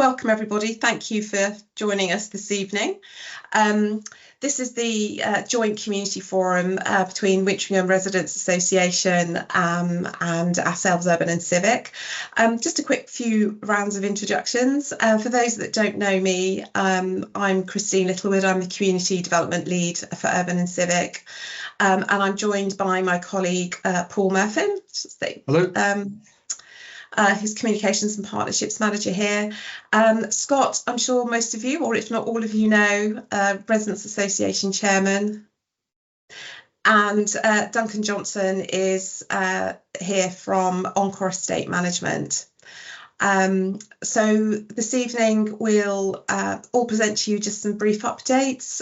welcome everybody. Thank you for joining us this evening. This is the joint community forum between Wintringham Residents Association and ourselves, Urban and Civic. Just a quick few rounds of introductions. For those that don't know me, I'm Christine Littlewood. I'm the Community Development Lead for Urban and Civic. And I'm joined by my colleague, Paul Murphin. Hello. Who's Communications and Partnerships Manager here. Scott, I'm sure most of you, or if not all of you know, Residents Association Chairman. And Duncan Johnson is here from Encore Estate Management. So this evening we'll all present to you just some brief updates.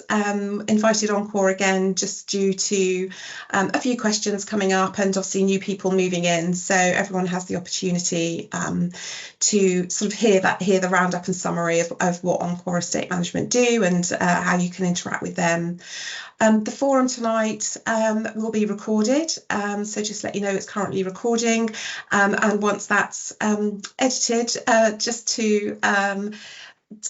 Invited Encore again just due to a few questions coming up and obviously new people moving in, so everyone has the opportunity to sort of hear the roundup and summary of what Encore Estate Management do and how you can interact with them. The forum tonight will be recorded, so just let you know it's currently recording, and once that's edited, just to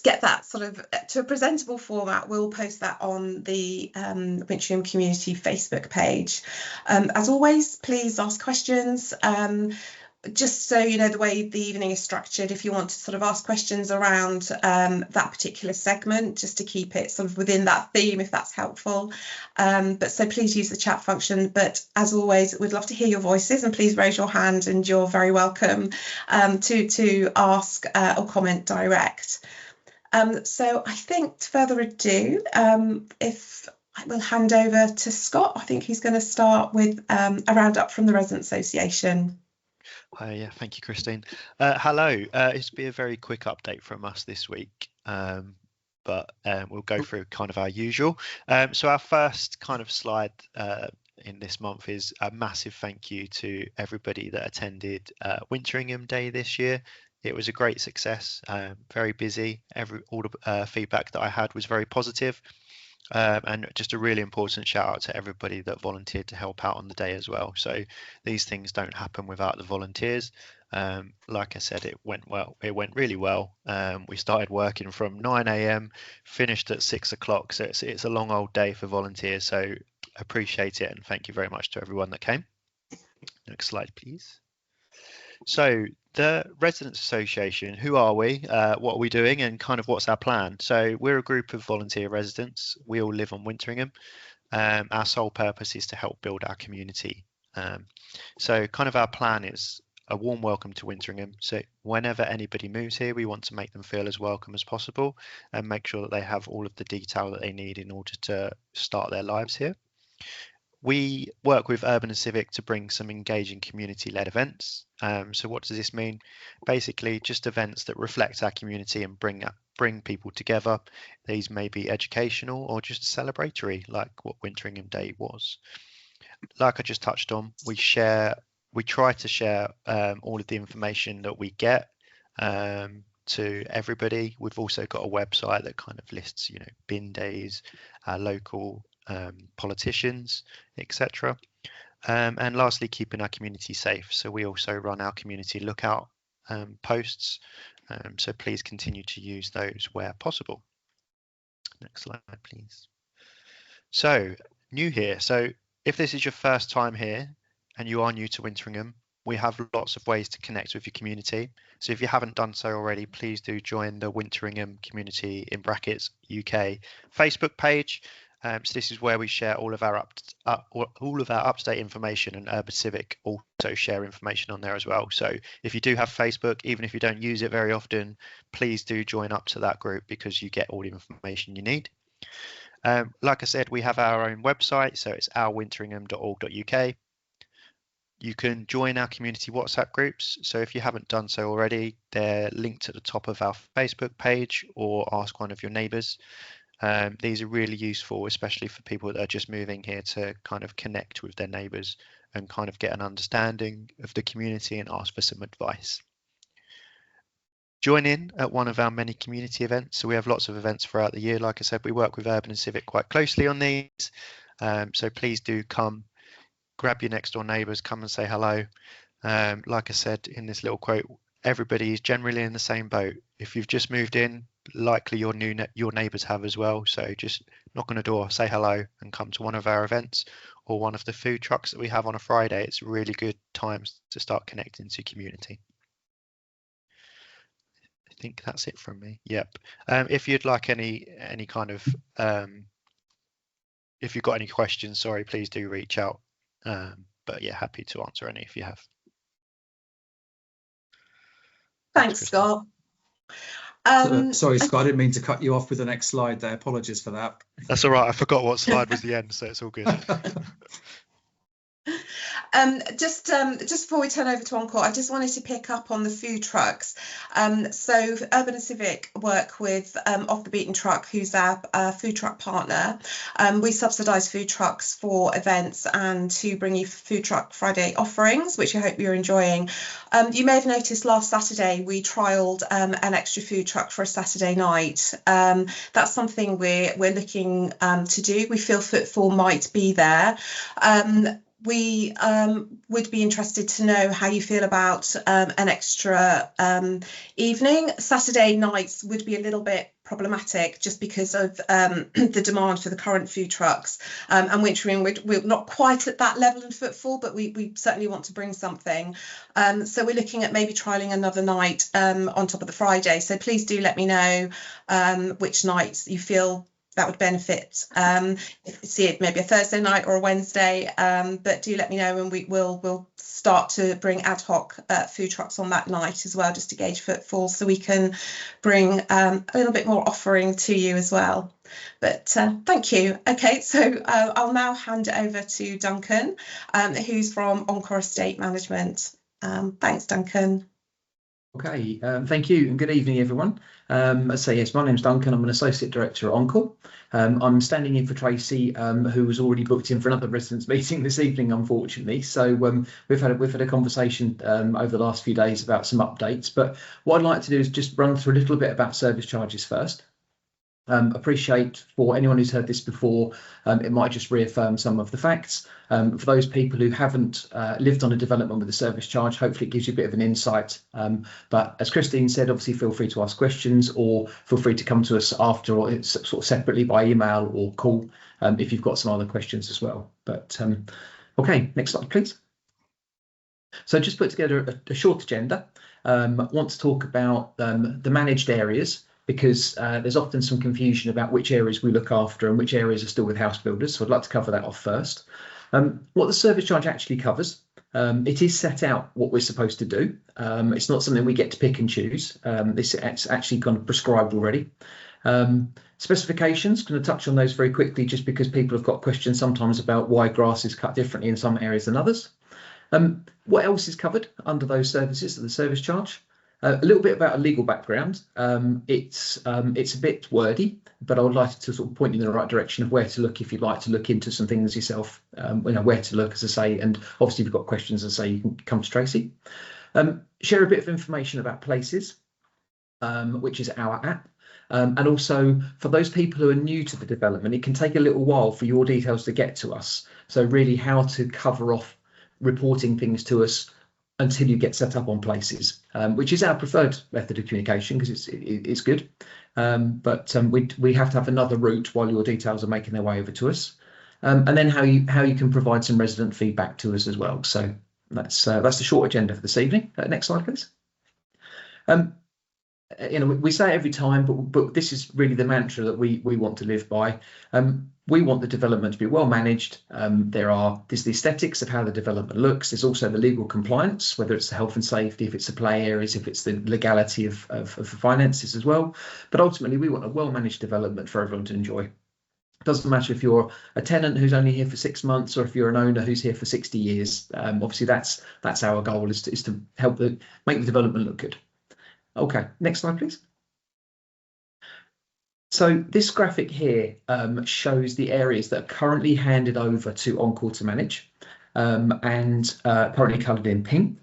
get that sort of to a presentable format, we'll post that on the Wintringham Community Facebook page. As always, please ask questions. Just so you know the way the evening is structured, if you want to sort of ask questions around that particular segment, just to keep it sort of within that theme, if that's helpful. But so please use the chat function. But as always, we'd love to hear your voices, and please raise your hand and you're very welcome to ask or comment direct. So I think to further ado, if I will hand over to Scott, I think he's going to start with a roundup from the Resident Association. Hi, yeah, thank you, Christine. Hello, it's be a very quick update from us this week, but we'll go through kind of our usual. So our first kind of slide in this month is a massive thank you to everybody that attended Wintringham Day this year. It was a great success, very busy. All the feedback that I had was very positive. And just a really important shout out to everybody that volunteered to help out on the day as well. So these things don't happen without the volunteers. Like I said, it went well. It went really well. We started working from 9 a.m, finished at 6 o'clock. So it's a long old day for volunteers. So appreciate it, and thank you very much to everyone that came. Next slide, please. So the Residents Association, who are we, what are we doing, and kind of what's our plan? So we're a group of volunteer residents. We all live on Wintringham. Our sole purpose is to help build our community. So kind of our plan is a warm welcome to Wintringham. So whenever anybody moves here, we want to make them feel as welcome as possible and make sure that they have all of the detail that they need in order to start their lives here. We work with Urban and Civic to bring some engaging community-led events. So what does this mean? Basically, just events that reflect our community and bring people together. These may be educational or just celebratory, like what Wintringham Day was. Like I just touched on, we try to share all of the information that we get to everybody. We've also got a website that kind of lists, bin days, our local politicians, etc. And lastly, keeping our community safe. So we also run our community lookout posts. So please continue to use those where possible. Next slide, please. So new here. So if this is your first time here and you are new to Wintringham, we have lots of ways to connect with your community. So if you haven't done so already, please do join the Wintringham Community in brackets UK Facebook page. So this is where we share all of our up-to-date information, and Urban Civic also share information on there as well. So if you do have Facebook, even if you don't use it very often, please do join up to that group because you get all the information you need. Like I said, we have our own website, so it's ourwintringham.org.uk. You can join our community WhatsApp groups. So if you haven't done so already, they're linked at the top of our Facebook page, or ask one of your neighbours. These are really useful, especially for people that are just moving here, to kind of connect with their neighbours and kind of get an understanding of the community and ask for some advice. Join in at one of our many community events. So we have lots of events throughout the year. Like I said, we work with Urban and Civic quite closely on these. So please do come, grab your next door neighbours, come and say hello. Like I said in this little quote, everybody is generally in the same boat. If you've just moved in, likely your neighbours have as well. So just knock on a door, say hello, and come to one of our events or one of the food trucks that we have on a Friday. It's really good times to start connecting to community. I think that's it from me. Yep. If you'd like any kind of if you've got any questions, sorry, please do reach out. But yeah, happy to answer any if you have. Thanks, Scott. Sorry, Scott, I didn't mean to cut you off with the next slide there. Apologies for that. That's all right. I forgot what slide was the end, so it's all good. Just before we turn over to Encore, I just wanted to pick up on the food trucks. So Urban and Civic work with Off the Beaten Truck, who's our food truck partner. We subsidise food trucks for events and to bring you Food Truck Friday offerings, which I hope you're enjoying. You may have noticed last Saturday we trialled an extra food truck for a Saturday night. That's something we're looking to do. We feel footfall might be there. We would be interested to know how you feel about an extra evening. Saturday nights would be a little bit problematic just because of the demand for the current food trucks. And Wintringham, we're not quite at that level in footfall, but we certainly want to bring something. So we're looking at maybe trialling another night on top of the Friday. So please do let me know which nights you feel that would benefit. See it maybe a Thursday night or a Wednesday, but do let me know, and we'll start to bring ad hoc food trucks on that night as well, just to gauge footfall, so we can bring a little bit more offering to you as well. But thank you. Okay, so I'll now hand it over to Duncan, who's from Encore Estate Management. Thanks, Duncan. Okay, thank you and good evening, everyone. So yes, my name's Duncan. I'm an Associate Director at Encore. I'm standing in for Tracy, who was already booked in for another residents meeting this evening, unfortunately. So we've had a conversation over the last few days about some updates. But what I'd like to do is just run through a little bit about service charges first. Appreciate for anyone who's heard this before, it might just reaffirm some of the facts. For those people who haven't lived on a development with a service charge, hopefully it gives you a bit of an insight. But as Christine said, obviously feel free to ask questions, or feel free to come to us after, or sort of separately by email or call if you've got some other questions as well. But okay, next slide, please. So just put together a short agenda. I want to talk about the managed areas, because there's often some confusion about which areas we look after and which areas are still with house builders. So I'd like to cover that off first. What the service charge actually covers, it is set out what we're supposed to do. It's not something we get to pick and choose. It's actually kind of prescribed already. Specifications, going to touch on those very quickly, just because people have got questions sometimes about why grass is cut differently in some areas than others. What else is covered under those services of the service charge? A little bit about a legal background. It's a bit wordy, but I would like to sort of point you in the right direction of where to look if you'd like to look into some things yourself. Where to look, as I say, and obviously if you've got questions, as I say, you can come to Tracy. Share a bit of information about Places, which is our app. And also for those people who are new to the development, it can take a little while for your details to get to us. So really how to cover off reporting things to us until you get set up on Places, which is our preferred method of communication because it's good. But we have to have another route while your details are making their way over to us. And then how you can provide some resident feedback to us as well. So that's the short agenda for this evening. Next slide, please. We say it every time, but this is really the mantra that we want to live by. We want the development to be well managed. There's the aesthetics of how the development looks. There's also the legal compliance, whether it's the health and safety, if it's the play areas, if it's the legality of the finances as well. But ultimately, we want a well managed development for everyone to enjoy. It doesn't matter if you're a tenant who's only here for 6 months or if you're an owner who's here for 60 years. Obviously, that's our goal, is to help make the development look good. Okay, next slide, please. So this graphic here shows the areas that are currently handed over to Encore to manage and currently coloured in pink.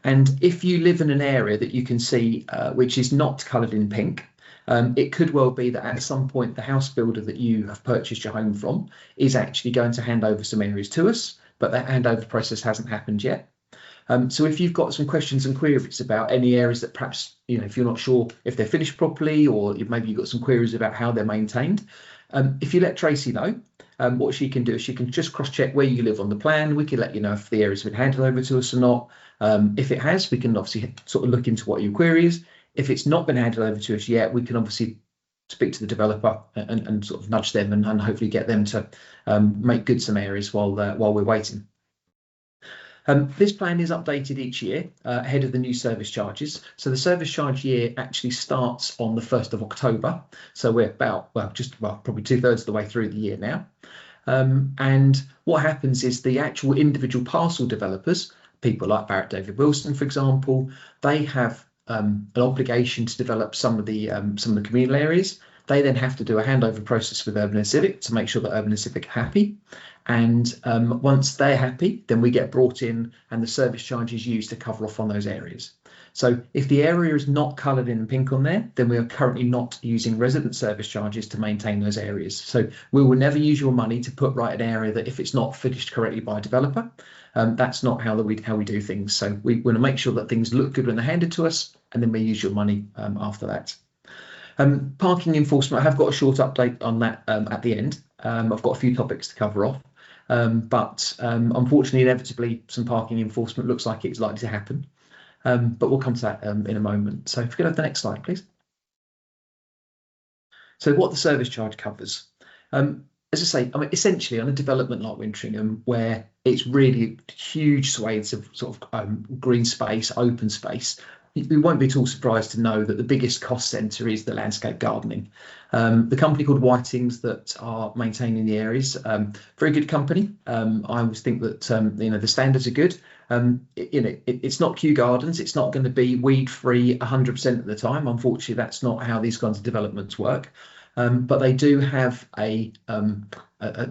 And if you live in an area that you can see which is not coloured in pink, it could well be that at some point the house builder that you have purchased your home from is actually going to hand over some areas to us, but that handover process hasn't happened yet. So if you've got some questions and queries about any areas that perhaps, if you're not sure if they're finished properly, or maybe you've got some queries about how they're maintained, if you let Tracy know, what she can do is she can just cross-check where you live on the plan. We can let you know if the area's been handed over to us or not. If it has, we can obviously sort of look into what your query is. If it's not been handed over to us yet, we can obviously speak to the developer and sort of nudge them and hopefully get them to make good some areas while we're waiting. This plan is updated each year ahead of the new service charges. So the service charge year actually starts on the 1st of October. So we're about, probably 2/3 of the way through the year now. And what happens is the actual individual parcel developers, people like Barrett David Wilson, for example, they have an obligation to develop some of the communal areas. They then have to do a handover process with Urban and Civic to make sure that Urban and Civic are happy. And once they're happy, then we get brought in and the service charge is used to cover off on those areas. So if the area is not coloured in pink on there, then we are currently not using resident service charges to maintain those areas. So we will never use your money to put right an area that if it's not finished correctly by a developer, that's not how we do things. So we want to make sure that things look good when they're handed to us, and then we use your money after that. Parking enforcement, I have got a short update on that at the end. I've got a few topics to cover off, but unfortunately, inevitably, some parking enforcement looks like it's likely to happen. But we'll come to that in a moment. So if we could have the next slide, please. So what the service charge covers. As I say, essentially on a development like Wintringham, where it's really huge swathes of sort of green space, open space, you won't be at all surprised to know that the biggest cost centre is the landscape gardening. The company called Whitings that are maintaining the areas, very good company. I always think that the standards are good. It's not Kew Gardens. It's not going to be weed free 100% of the time. Unfortunately, that's not how these kinds of developments work. But they do have a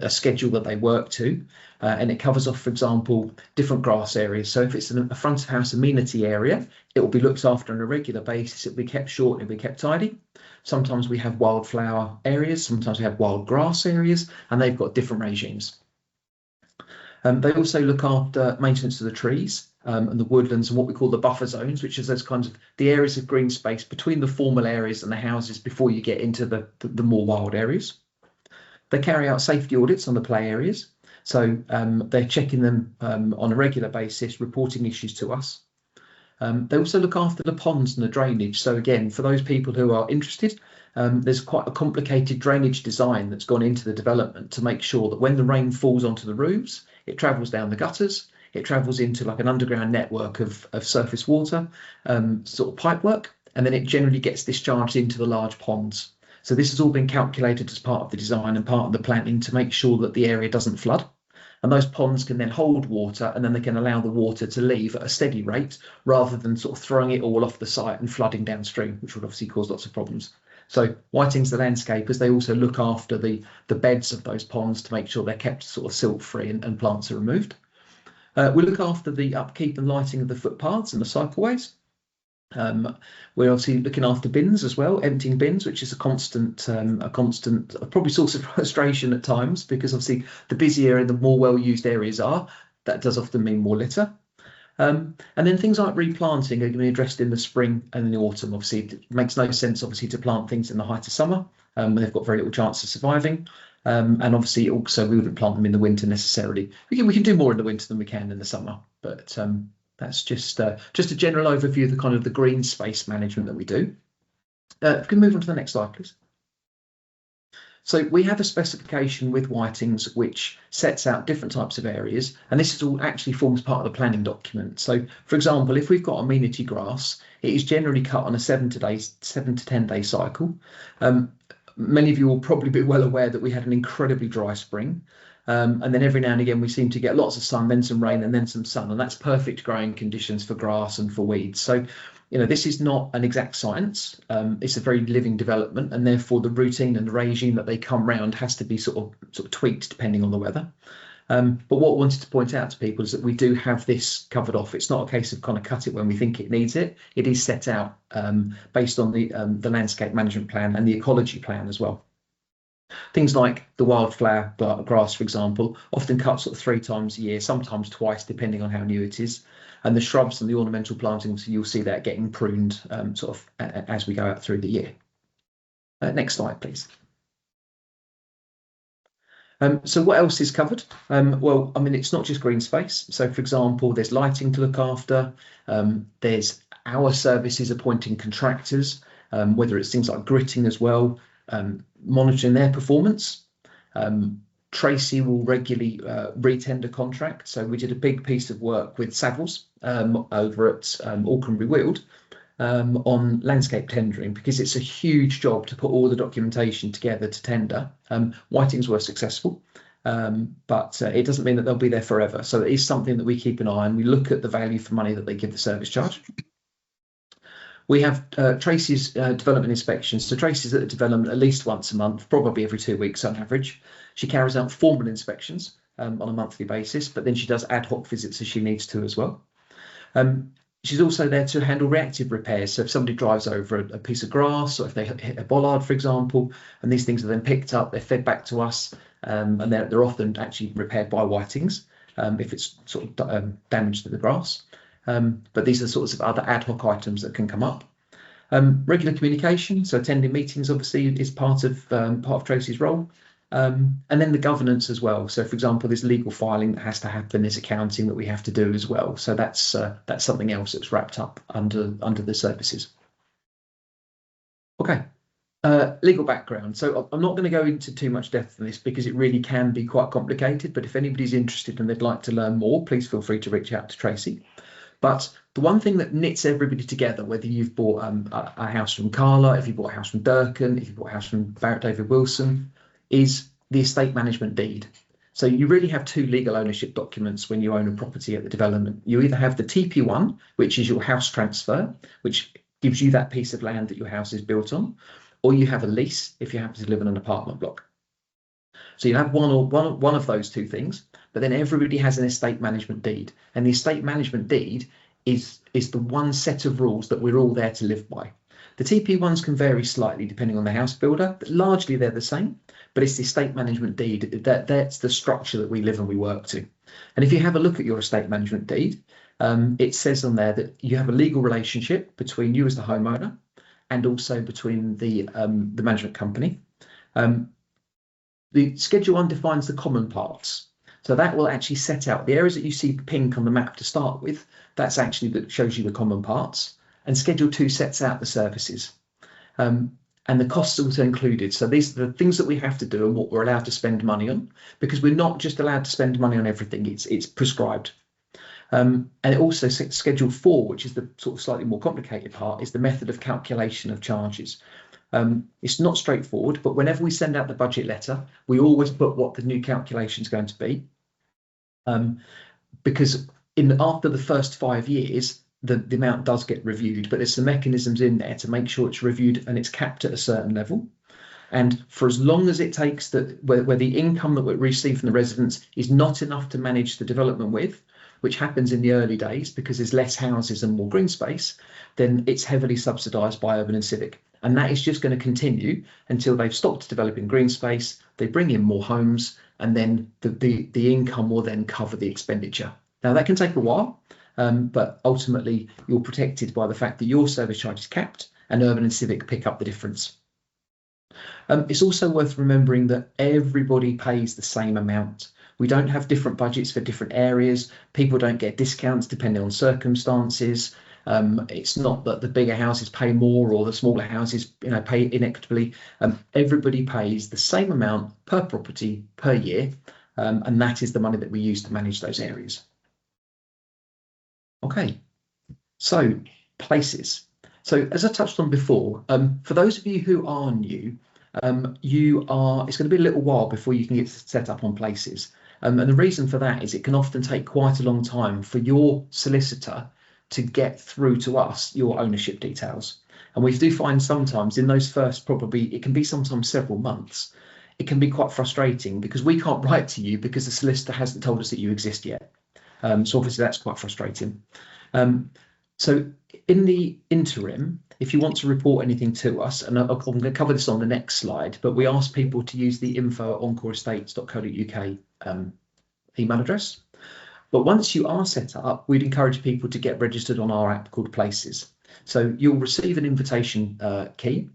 schedule that they work to, and it covers off, for example, different grass areas. So if it's a front of house amenity area, it will be looked after on a regular basis. It will be kept short and it'll be kept tidy. Sometimes we have wildflower areas, sometimes we have wild grass areas, and they've got different regimes. They also look after maintenance of the trees and the woodlands and what we call the buffer zones, which is those kinds of the areas of green space between the formal areas and the houses before you get into the more wild areas. They carry out safety audits on the play areas. So they're checking them on a regular basis, reporting issues to us. They also look after the ponds and the drainage. So again, for those people who are interested, there's quite a complicated drainage design that's gone into the development to make sure that when the rain falls onto the roofs, it travels down the gutters, it travels into like an underground network of surface water, sort of pipe work, and then it generally gets discharged into the large ponds. So this has all been calculated as part of the design and part of the planning to make sure that the area doesn't flood. And those ponds can then hold water, and then they can allow the water to leave at a steady rate rather than sort of throwing it all off the site and flooding downstream, which would obviously cause lots of problems. So Whitings, the landscapers, they also look after the beds of those ponds to make sure they're kept sort of silt free and plants are removed. We look after the upkeep and lighting of the footpaths and the cycleways. We're obviously looking after bins as well, emptying bins, which is a constant probably source of frustration at times, because obviously the busier and the more well-used areas are, that does often mean more litter. And then things like replanting are going to be addressed in the spring and in the autumn. Obviously, it makes no sense, obviously, to plant things in the height of summer when they've got very little chance of surviving. And obviously, also, we wouldn't plant them in the winter necessarily. We can do more in the winter than we can in the summer, but that's just a general overview of the kind of the green space management that we do. If we can move on to the next slide, please. So we have a specification with Whitings which sets out different types of areas, and this is all actually forms part of the planning document. So, for example, if we've got amenity grass, it is generally cut on a 7 to 10 day cycle. Many of you will probably be well aware that we had an incredibly dry spring. And then every now and again we seem to get lots of sun, then some rain, and then some sun, and that's perfect growing conditions for grass and for weeds. So, this is not an exact science. It's a very living development, and therefore the routine and the regime that they come round has to be sort of tweaked depending on the weather. But what I wanted to point out to people is that we do have this covered off. It's not a case of kind of cut it when we think it needs it. It is set out based on the landscape management plan and the ecology plan as well. Things like the wildflower grass, for example, often cut sort of 3 times a year, sometimes twice, depending on how new it is. And the shrubs and the ornamental plantings, you'll see that getting pruned sort of as we go out through the year. Next slide, please. So what else is covered? Well, I mean, it's not just green space. So, for example, there's lighting to look after. There's our services appointing contractors, whether it's things like gritting as well, monitoring their performance. Tracy will regularly re-tender contracts. So we did a big piece of work with Savills over at Alconbury Weald on landscape tendering, because it's a huge job to put all the documentation together to tender. Whitings were successful, but it doesn't mean that they'll be there forever. So it is something that we keep an eye on. We look at the value for money that they give the service charge. We have Tracy's development inspections. So Tracy's at the development at least once a month, probably every 2 weeks on average. She carries out formal inspections on a monthly basis, but then she does ad hoc visits as she needs to as well. She's also there to handle reactive repairs. So if somebody drives over a piece of grass, or if they hit a bollard, for example, and these things are then picked up, they're fed back to us, and they're often actually repaired by Whitings if it's sort of damage to the grass. But these are sorts of other ad hoc items that can come up. Regular communication, so attending meetings obviously is part of Tracy's role. And then the governance as well. So, for example, there's legal filing that has to happen. There's accounting that we have to do as well. So that's something else that's wrapped up under the services. Okay, legal background. So I'm not going to go into too much depth on this because it really can be quite complicated. But if anybody's interested and they'd like to learn more, please feel free to reach out to Tracy. But the one thing that knits everybody together, whether you've bought a house from Carla, if you bought a house from Durkin, if you bought a house from Barrett David Wilson, is the estate management deed. So you really have 2 legal ownership documents when you own a property at the development. You either have the TP1, which is your house transfer, which gives you that piece of land that your house is built on, or you have a lease if you happen to live in an apartment block. So you have one of those 2 things, but then everybody has an estate management deed, and the estate management deed is the one set of rules that we're all there to live by. The TP1s can vary slightly depending on the house builder, but largely they're the same. But it's the estate management deed that's the structure that we live and we work to. And if you have a look at your estate management deed, it says on there that you have a legal relationship between you as the homeowner and also between the management company. The Schedule 1 defines the common parts. So that will actually set out the areas that you see pink on the map to start with. That's actually that shows you the common parts. And Schedule 2 sets out the services. And the costs are also included. So these are the things that we have to do and what we're allowed to spend money on, because we're not just allowed to spend money on everything. It's prescribed. And it also Schedule 4, which is the sort of slightly more complicated part, is the method of calculation of charges. It's not straightforward, but whenever we send out the budget letter, we always put what the new calculation is going to be. Because after the first 5 years, the amount does get reviewed, but there's some mechanisms in there to make sure it's reviewed and it's capped at a certain level. And for as long as it takes where the income that we receive from the residents is not enough to manage the development with, which happens in the early days because there's less houses and more green space, then it's heavily subsidised by Urban and Civic. And that is just going to continue until they've stopped developing green space, they bring in more homes, and then the income will then cover the expenditure. Now, that can take a while. But ultimately, you're protected by the fact that your service charge is capped and Urban and Civic pick up the difference. It's also worth remembering that everybody pays the same amount. We don't have different budgets for different areas. People don't get discounts depending on circumstances. It's not that the bigger houses pay more or the smaller houses pay inequitably. Everybody pays the same amount per property per year, and that is the money that we use to manage those areas. Okay, so places. So as I touched on before, for those of you who are new, it's going to be a little while before you can get set up on places. And the reason for that is it can often take quite a long time for your solicitor to get through to us your ownership details. And we do find sometimes in those first, it can be sometimes several months. It can be quite frustrating because we can't write to you because the solicitor hasn't told us that you exist yet. So obviously that's quite frustrating. So in the interim, if you want to report anything to us, and I'm going to cover this on the next slide, but we ask people to use the info@encoreestates.co.uk email address. But once you are set up, we'd encourage people to get registered on our app called Places. So you'll receive an invitation key,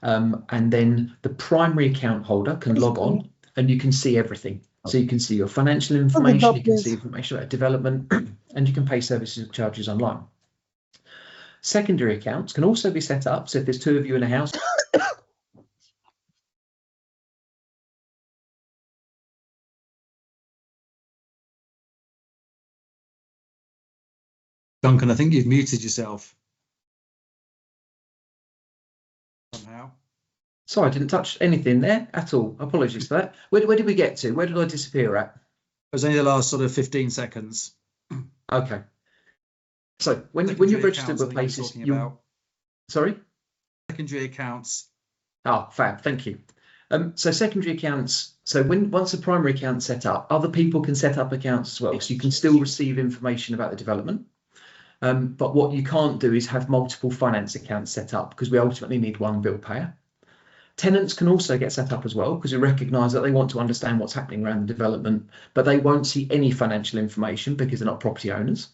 and then the primary account holder can log on and you can see everything. So you can see your financial information, you can see information about development, and you can pay services and charges online. Secondary accounts can also be set up. So if there's two of you in a house. Duncan, I think you've muted yourself somehow. Sorry, I didn't touch anything there at all. Apologies for that. Where did we get to? Where did I disappear at? It was only the last sort of 15 seconds. Okay. So when you're registered with Places, sorry? Secondary accounts. Oh, fab. Thank you. So secondary accounts. So once a primary account's set up, other people can set up accounts as well. So you can still receive information about the development. But what you can't do is have multiple finance accounts set up, because we ultimately need one bill payer. Tenants can also get set up as well, because we recognise that they want to understand what's happening around the development, but they won't see any financial information because they're not property owners.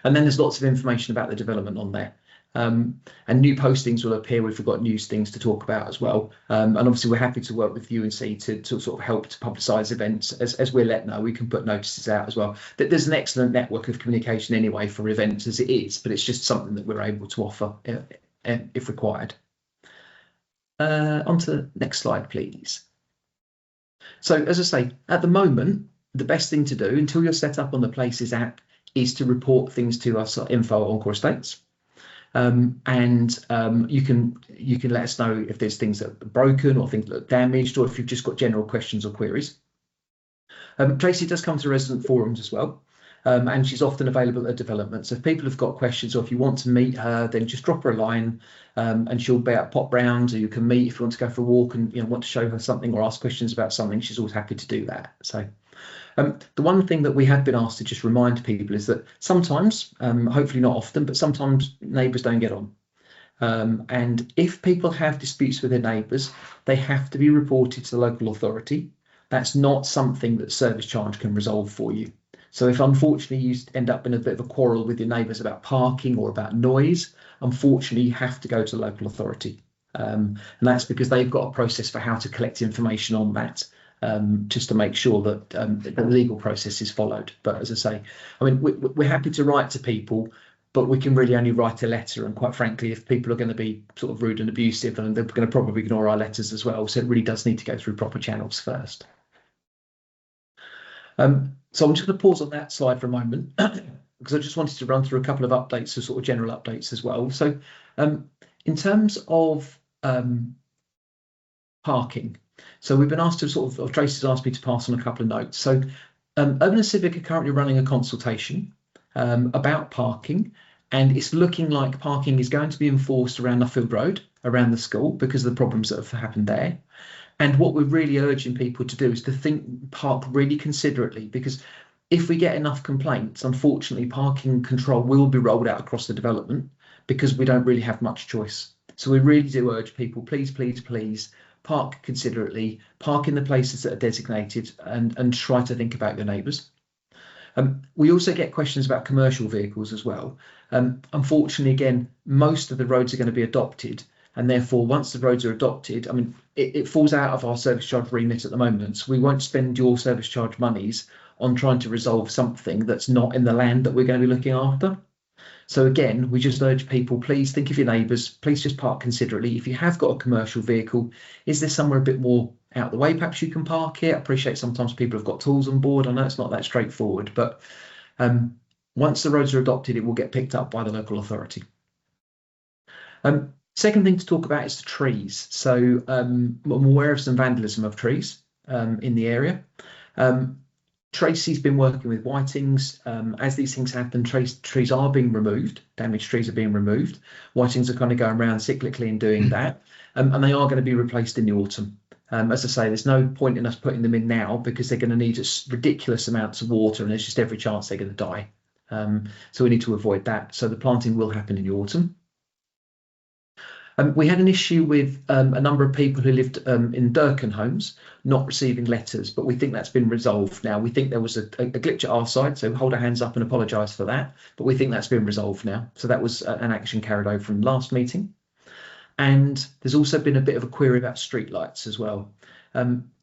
And then there's lots of information about the development on there. And new postings will appear if we've got news things to talk about as well. And obviously we're happy to work with UNC to sort of help to publicise events. As we're let know, we can put notices out as well. There's an excellent network of communication anyway for events as it is, but it's just something that we're able to offer if required. On to the next slide, please. So as I say, at the moment, the best thing to do until you're set up on the Places app is to report things to us at info@Encore Estates. You can let us know if there's things that are broken or things that are damaged, or if you've just got general questions or queries. Tracy does come to resident forums as well, and she's often available at development. So if people have got questions, or if you want to meet her, then just drop her a line, and she'll be out pop round, or you can meet if you want to go for a walk and want to show her something or ask questions about something. She's always happy to do that. So the one thing that we have been asked to just remind people is that sometimes, hopefully not often, but sometimes neighbours don't get on. And if people have disputes with their neighbours, they have to be reported to the local authority. That's not something that service charge can resolve for you. So if unfortunately you end up in a bit of a quarrel with your neighbours about parking or about noise, unfortunately you have to go to the local authority. And that's because they've got a process for how to collect information on that. Just to make sure that the legal process is followed. But as I say, I mean, we're happy to write to people, but we can really only write a letter. And quite frankly, if people are going to be sort of rude and abusive, and they're going to probably ignore our letters as well. So it really does need to go through proper channels first. So I'm just going to pause on that slide for a moment, because I just wanted to run through a couple of updates, so sort of general updates as well. So in terms of parking, so we've been asked to or Tracy's asked me to pass on a couple of notes. So Urban and Civic are currently running a consultation about parking, and it's looking like parking is going to be enforced around Nuffield Road, around the school, because of the problems that have happened there. And what we're really urging people to do is to park really considerately, because if we get enough complaints, unfortunately, parking control will be rolled out across the development, because we don't really have much choice. So we really do urge people, please, please, please, park considerately, park in the places that are designated, and try to think about your neighbours. We also get questions about commercial vehicles as well. Unfortunately, again, most of the roads are going to be adopted, and therefore once the roads are adopted, I mean, it falls out of our service charge remit at the moment. So we won't spend your service charge monies on trying to resolve something that's not in the land that we're going to be looking after. So again, we just urge people, please think of your neighbours, please just park considerately. If you have got a commercial vehicle, is there somewhere a bit more out the way perhaps you can park it? I appreciate sometimes people have got tools on board. I know it's not that straightforward, but once the roads are adopted, it will get picked up by the local authority. Second thing to talk about is the trees. So I'm aware of some vandalism of trees in the area. Tracy's been working with Whitings. As these things happen, trees are being removed, damaged trees are being removed. Whitings are kind of going around cyclically and doing that, and they are going to be replaced in the autumn. As I say, there's no point in us putting them in now, because they're going to need ridiculous amounts of water, and there's just every chance they're going to die. So we need to avoid that. So the planting will happen in the autumn. We had an issue with a number of people who lived in Durkan homes not receiving letters, but we think that's been resolved now. We think there was a glitch at our side, so hold our hands up and apologise for that. But we think that's been resolved now. So that was an action carried over from last meeting. And there's also been a bit of a query about streetlights as well.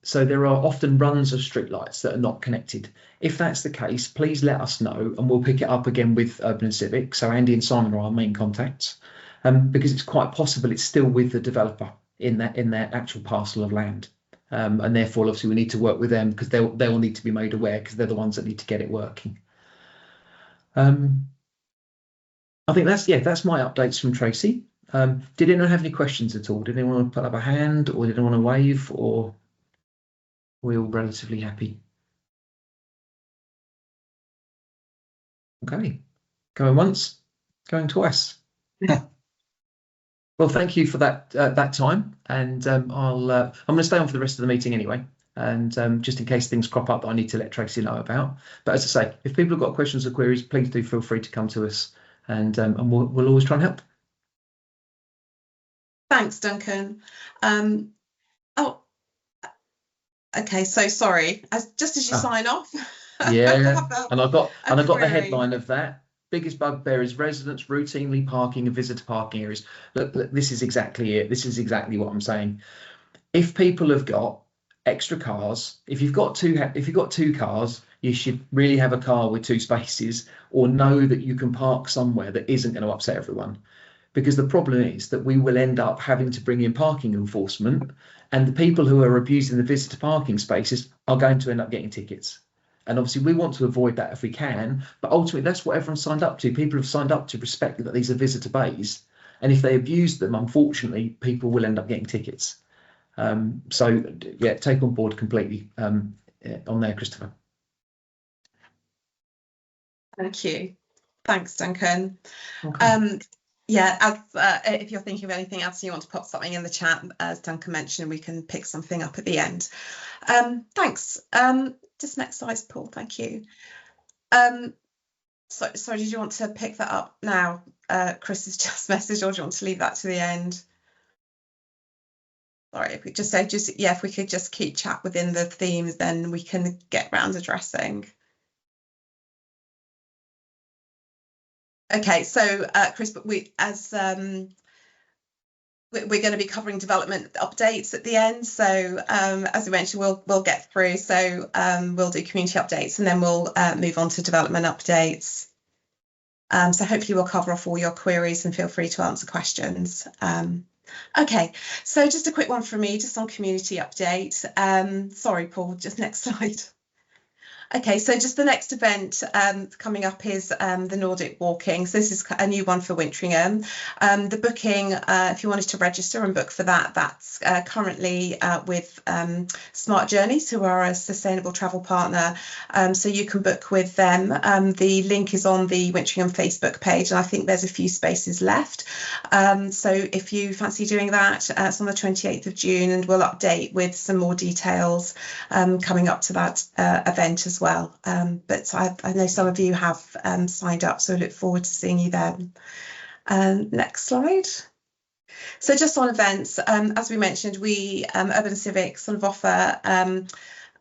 So there are often runs of streetlights that are not connected. If that's the case, please let us know and we'll pick it up again with Urban and Civic. So Andy and Simon are our main contacts. Because it's quite possible it's still with the developer in their actual parcel of land, and therefore obviously we need to work with them because they will need to be made aware because they're the ones that need to get it working. I think that's my updates from Tracy. Did anyone have any questions at all? Did anyone want to put up a hand, or did anyone want to wave, or are we all relatively happy? Okay, going once, going twice. Well, thank you for that time, and I'm going to stay on for the rest of the meeting anyway, and just in case things crop up that I need to let Tracy know about. But as I say, if people have got questions or queries, please do feel free to come to us, and we'll always try and help. Thanks, Duncan. Oh, okay. So sorry. Just as you sign off. Yeah, and I got the headline of that. Biggest bugbear is residents routinely parking in visitor parking areas. Look, this is exactly it. This is exactly what I'm saying. If people have got extra cars, if you've got two cars, you should really have a car with 2 spaces, or know that you can park somewhere that isn't going to upset everyone. Because the problem is that we will end up having to bring in parking enforcement, and the people who are abusing the visitor parking spaces are going to end up getting tickets. And obviously we want to avoid that if we can, but ultimately that's what everyone signed up to. People have signed up to respect that these are visitor bays. And if they abuse them, unfortunately, people will end up getting tickets. So yeah, take on board completely on there, Christopher. Thank you. Thanks, Duncan. Okay. Yeah, if you're thinking of anything else, you want to pop something in the chat, as Duncan mentioned, we can pick something up at the end. Thanks. Just next slide, Paul. Thank you. Sorry, did you want to pick that up now? Chris has just messaged, or do you want to leave that to the end? Sorry, if we if we could just keep chat within the themes, then we can get round addressing. Okay, so Chris, but we're going to be covering development updates at the end. So as we mentioned, we'll get through. So we'll do community updates and then we'll move on to development updates. So hopefully we'll cover off all your queries and feel free to answer questions. Okay, so just a quick one from me, just on community update. Sorry, Paul, just next slide. Okay, so just the next event coming up is the Nordic Walking. So this is a new one for Wintringham. The booking, if you wanted to register and book for that, that's currently with Smart Journeys, who are a sustainable travel partner. So you can book with them. The link is on the Wintringham Facebook page, and I think there's a few spaces left. So if you fancy doing that, it's on the 28th of June, and we'll update with some more details coming up to that event as well. But I know some of you have signed up, so I look forward to seeing you then. Next slide. So just on events, as we mentioned, we Urban Civic sort of offer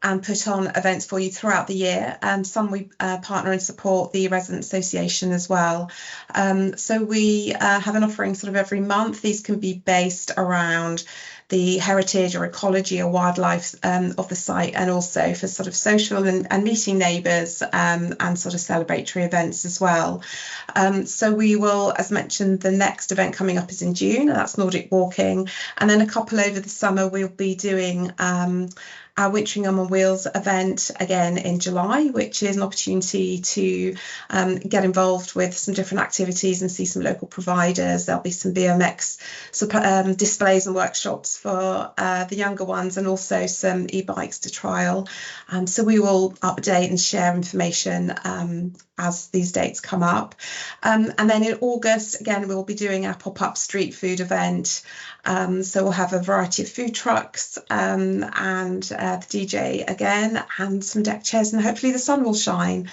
and put on events for you throughout the year. Some we partner and support the Resident Association as well. So we have an offering sort of every month. These can be based around the heritage or ecology or wildlife of the site, and also for sort of social and meeting neighbours and sort of celebratory events as well. So we will, as mentioned, the next event coming up is in June, and that's Nordic Walking. And then a couple over the summer, we'll be doing our Wintringham on Wheels event again in July, which is an opportunity to get involved with some different activities and see some local providers. There'll be some BMX displays and workshops for the younger ones, and also some e-bikes to trial. So we will update and share information as these dates come up. And then in August, again, we'll be doing our pop-up street food event. So we'll have a variety of food trucks and the DJ again and some deck chairs, and hopefully the sun will shine.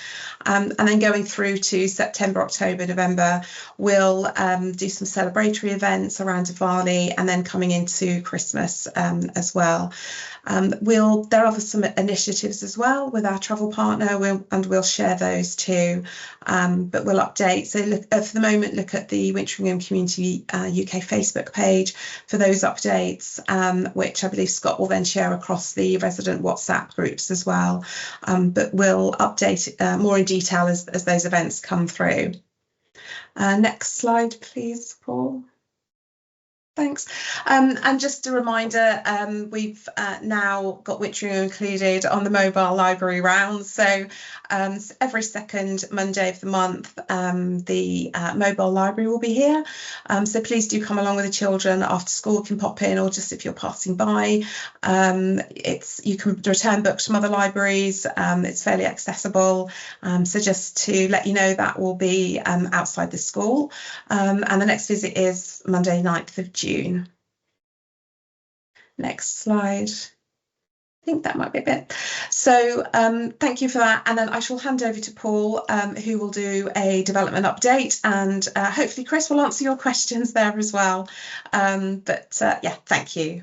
And then going through to September, October, November, we'll do some celebratory events around Diwali, and then coming into Christmas as well. There are some initiatives as well with our travel partner, and we'll share those too, but we'll update. So for the moment, look at the Wintringham Community UK Facebook page for those updates, which I believe Scott will then share across the resident WhatsApp groups as well. But we'll update more in detail as those events come through. Next slide, please, Paul. Thanks. And just a reminder, we've now got Wintringham included on the mobile library rounds. So every second Monday of the month, the mobile library will be here. So please do come along with the children after school, can pop in, or just if you're passing by. You can return books from other libraries. It's fairly accessible. So just to let you know, that will be outside the school. And the next visit is Monday, 9th of June. Next slide. I think that might be a bit. So thank you for that. And then I shall hand over to Paul, who will do a development update, and hopefully Chris will answer your questions there as well. Yeah, thank you.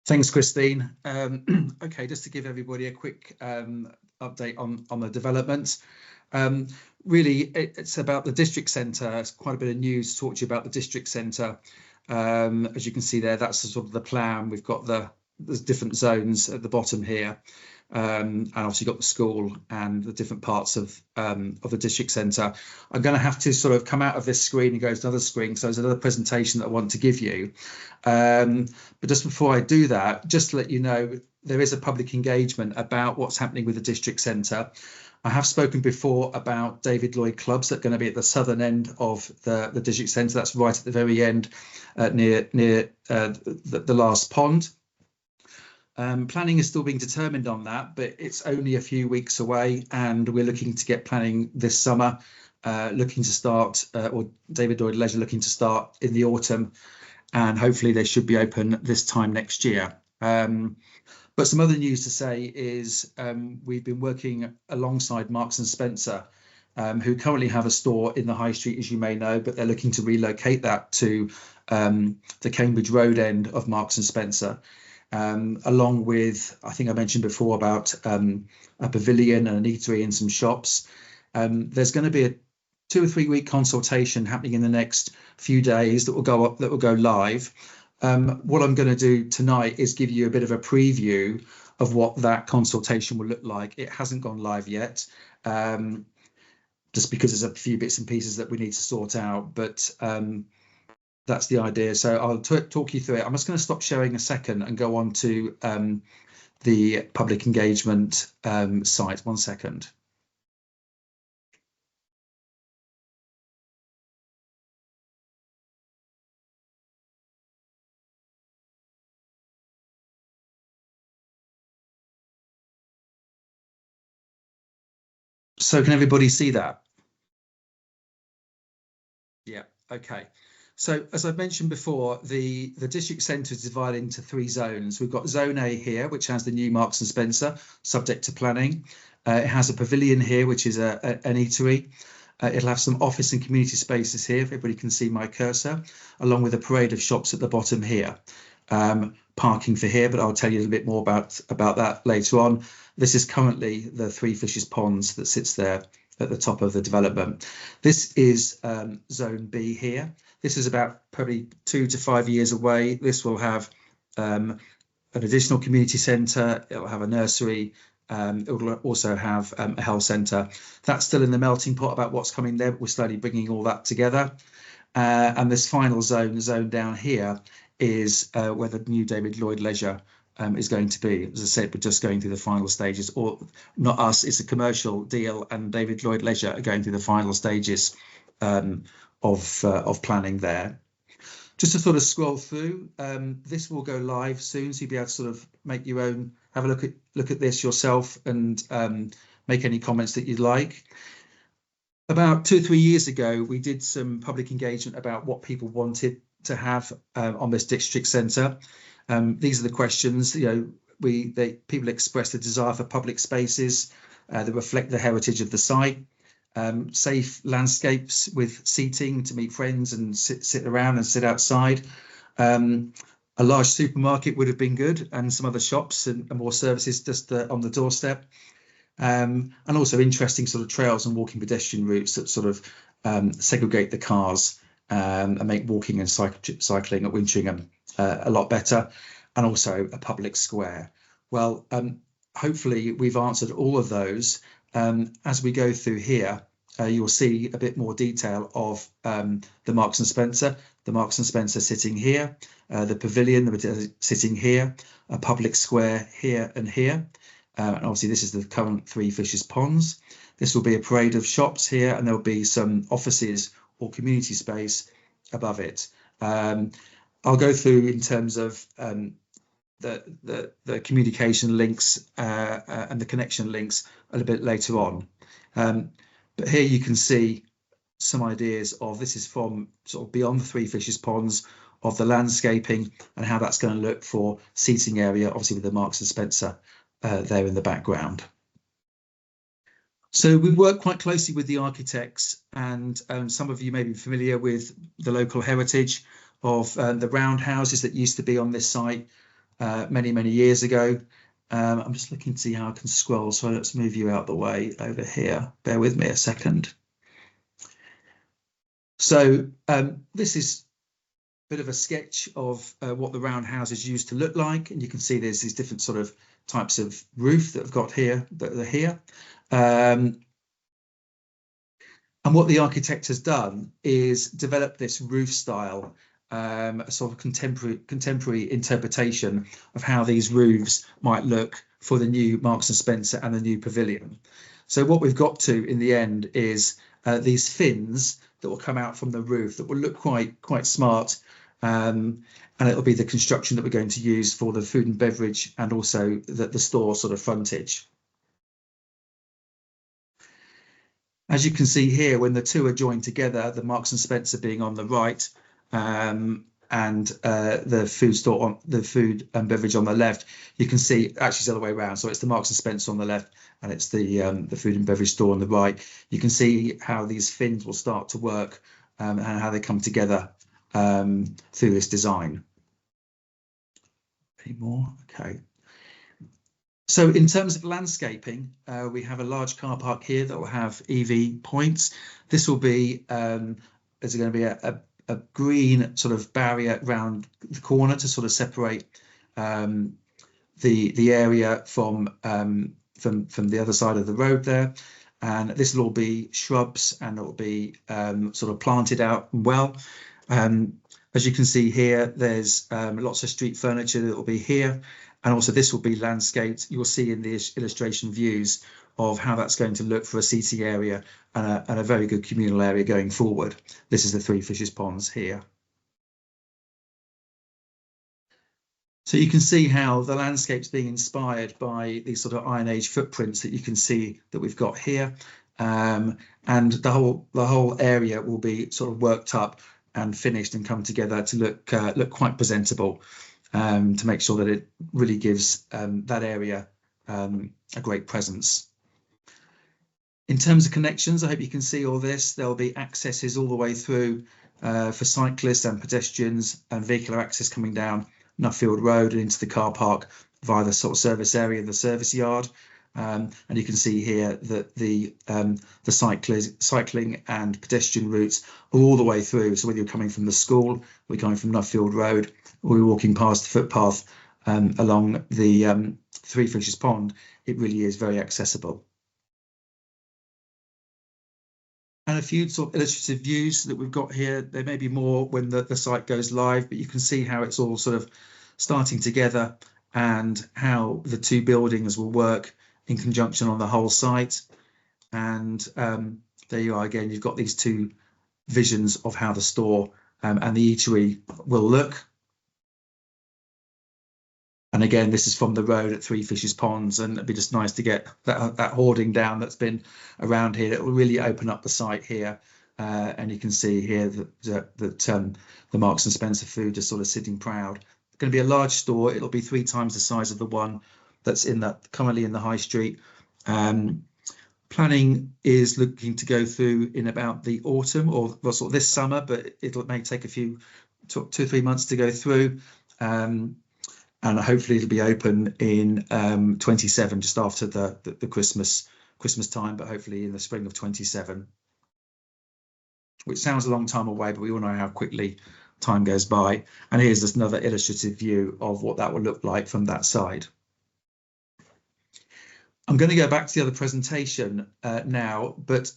Thanks, Christine. Okay, just to give everybody a quick update on the developments. Really, it's about the district centre. It's quite a bit of news to talk to you about the district centre. As you can see there, that's sort of the plan. We've got there's different zones at the bottom here, and obviously got the school and the different parts of the district centre. I'm going to have to sort of come out of this screen and go to another screen, so there's another presentation that I want to give you. But just before I do that, just to let you know, there is a public engagement about what's happening with the district centre. I have spoken before about David Lloyd clubs that are going to be at the southern end of the district centre. That's right at the very end, near the last pond. Planning is still being determined on that, but it's only a few weeks away, and we're looking to get planning this summer, looking to start, or David Lloyd Leisure looking to start in the autumn, and hopefully they should be open this time next year. But some other news to say is we've been working alongside Marks and Spencer, who currently have a store in the High Street, as you may know, but they're looking to relocate that to the Cambridge Road end of Marks and Spencer, along with, I think I mentioned before about a pavilion and an eatery and some shops. There's going to be a 2 or 3 week consultation happening in the next few days that will go live. What I'm going to do tonight is give you a bit of a preview of what that consultation will look like. It hasn't gone live yet, just because there's a few bits and pieces that we need to sort out, but that's the idea. So I'll talk you through it. I'm just going to stop sharing a second and go on to the public engagement site. 1 second. So can everybody see that? Yeah, okay. So as I've mentioned before, the district centre is divided into 3 zones. We've got Zone A here, which has the new Marks and Spencer, subject to planning. It has a pavilion here, which is an eatery. It'll have some office and community spaces here, if everybody can see my cursor, along with a parade of shops at the bottom here. Parking for here, but I'll tell you a little bit more about that later on. This is currently the Three Fishes Ponds that sits there at the top of the development. This is Zone B here. This is about probably 2 to 5 years away. This will have an additional community centre. It will have a nursery. It will also have a health centre. That's still in the melting pot about what's coming there, but we're slowly bringing all that together. And this final zone down here is where the new David Lloyd Leisure is going to be. As I said, we're just going through the final stages, or not us, it's a commercial deal, and David Lloyd Leisure are going through the final stages of planning there. Just to sort of scroll through, this will go live soon, so you'll be able to sort of make your own, have a look at this yourself and make any comments that you'd like. About 2 or 3 years ago, we did some public engagement about what people wanted to have on this district centre. These are the questions. You know, people expressed a desire for public spaces that reflect the heritage of the site. Safe landscapes with seating to meet friends and sit around and sit outside. A large supermarket would have been good, and some other shops and more services just on the doorstep. And also interesting sort of trails and walking pedestrian routes that sort of segregate the cars and make walking and cycling at Wintringham a lot better, and also a public square. Well, hopefully we've answered all of those. As we go through here, you'll see a bit more detail of the Marks and Spencer. The Marks and Spencer sitting here, the pavilion sitting here, a public square here and here. And obviously this is the current Three Fishes Ponds. This will be a parade of shops here, and there'll be some offices or community space above it. I'll go through in terms of the communication links and the connection links a little bit later on. But here you can see some ideas of, this is from sort of beyond the Three Fishes Ponds, of the landscaping and how that's going to look for seating area, obviously with the Marks and Spencer there in the background. So we work quite closely with the architects, and some of you may be familiar with the local heritage of the roundhouses that used to be on this site many years ago. I'm just looking to see how I can scroll, so let's move you out the way over here. Bear with me a second. So this is a bit of a sketch of what the roundhouses used to look like, and you can see there's these different sort of types of roof that I've got here, that are here. And what the architect has done is develop this roof style, a sort of contemporary interpretation of how these roofs might look for the new Marks and Spencer and the new pavilion. So what we've got to in the end is these fins that will come out from the roof that will look quite smart, and it'll be the construction that we're going to use for the food and beverage and also the store sort of frontage. As you can see here, when the two are joined together, the Marks and Spencer being on the right, and the food store on the food and beverage on the left, you can see actually it's the other way around. So it's the Marks and Spencer on the left, and it's the food and beverage store on the right. You can see how these fins will start to work and how they come together through this design. Any more? Okay. So in terms of landscaping, we have a large car park here that will have EV points. This will be, there's going to be a green sort of barrier around the corner to sort of separate the area from the other side of the road there. And this will all be shrubs, and it will be sort of planted out well. As you can see here, there's lots of street furniture that will be here. And also this will be landscaped. You'll see in the illustration views of how that's going to look for a seating area and a very good communal area going forward. This is the Three Fishes Ponds here. So you can see how the landscape's being inspired by these sort of Iron Age footprints that you can see that we've got here. And the whole area will be sort of worked up and finished and come together to look quite presentable, to make sure that it really gives that area a great presence. In terms of connections, I hope you can see all this. There'll be accesses all the way through for cyclists and pedestrians, and vehicular access coming down Nuffield Road and into the car park via the sort of service area, the service yard. And you can see here that the cycling and pedestrian routes are all the way through. So whether you're coming from the school, we're coming from Nuffield Road, or we're walking past the footpath along the Three Fishes Pond, it really is very accessible. And a few sort of illustrative views that we've got here. There may be more when the site goes live, but you can see how it's all sort of starting together and how the two buildings will work in conjunction on the whole site. And there you are again, you've got these two visions of how the store and the eatery will look. And again, this is from the road at Three Fishes Ponds, and it'd be just nice to get that hoarding down that's been around here. It will really open up the site here. And you can see here that the Marks and Spencer food is sort of sitting proud, going to be a large store. It'll be 3 times the size of the one that's currently in the high street. Planning is looking to go through in about the autumn or sort of this summer, but it may take 2 or 3 months to go through. And hopefully it'll be open in 27, just after the Christmas time, but hopefully in the spring of 27. Which sounds a long time away, but we all know how quickly time goes by. And here's just another illustrative view of what that will look like from that side. I'm going to go back to the other presentation now, but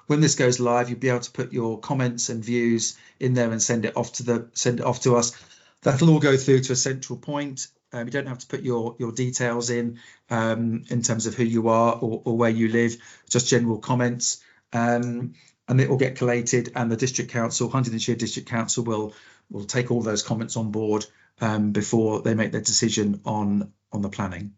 when this goes live, you'll be able to put your comments and views in there and send it off to us. That'll all go through to a central point. You don't have to put your details in terms of who you are or where you live, just general comments. And it will get collated, and the District Council, Huntingdonshire District Council, will take all those comments on board before they make their decision on the planning.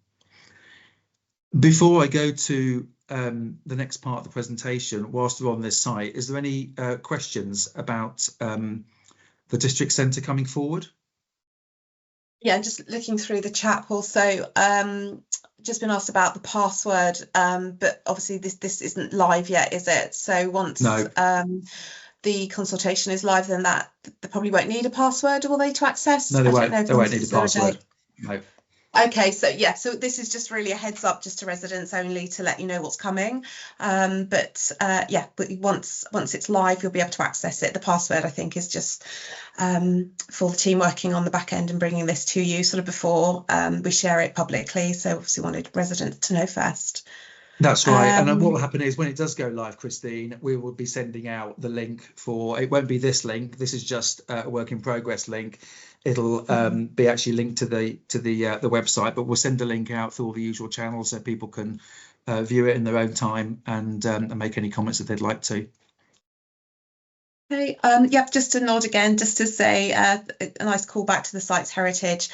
Before I go to the next part of the presentation, whilst we're on this site, is there any questions about the district centre coming forward? Yeah, just looking through the chat also, just been asked about the password, but obviously this isn't live yet, is it? So once the consultation is live, then they probably won't need a password, will they, to access? No, they won't need a password. No. Okay, so yeah, so this is just really a heads up just to residents only to let you know what's coming. But once it's live, you'll be able to access it. The password, I think, is just for the team working on the back end and bringing this to you sort of before we share it publicly. So obviously wanted residents to know first. That's right. And then what will happen is when it does go live, Christine, we will be sending out the link for, it won't be this link. This is just a work in progress link. It'll be actually linked to the website, but we'll send a link out through all the usual channels so people can view it in their own time and make any comments that they'd like to. Okay, just to nod again, just to say a nice call back to the site's heritage.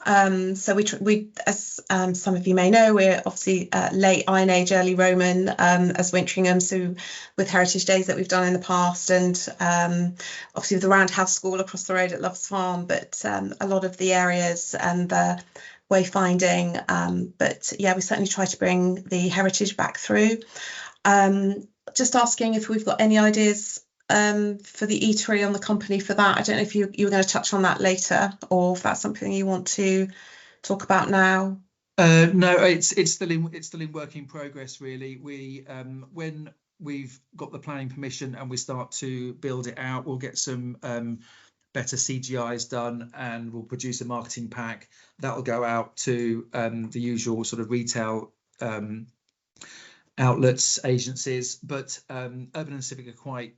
So we as some of you may know, we're obviously late Iron Age, early Roman as Wintringham, so with heritage days that we've done in the past, and obviously with the Roundhouse School across the road at Loves Farm, but a lot of the areas and the wayfinding, but yeah, we certainly try to bring the heritage back through. Just asking if we've got any ideas for the eatery on the company for that. I don't know if you were going to touch on that later, or if that's something you want to talk about now. No, it's still in work in progress, really. We when we've got the planning permission and we start to build it out, we'll get some better CGIs done, and we'll produce a marketing pack that will go out to the usual sort of retail outlets, agencies, but Urban and Civic are quite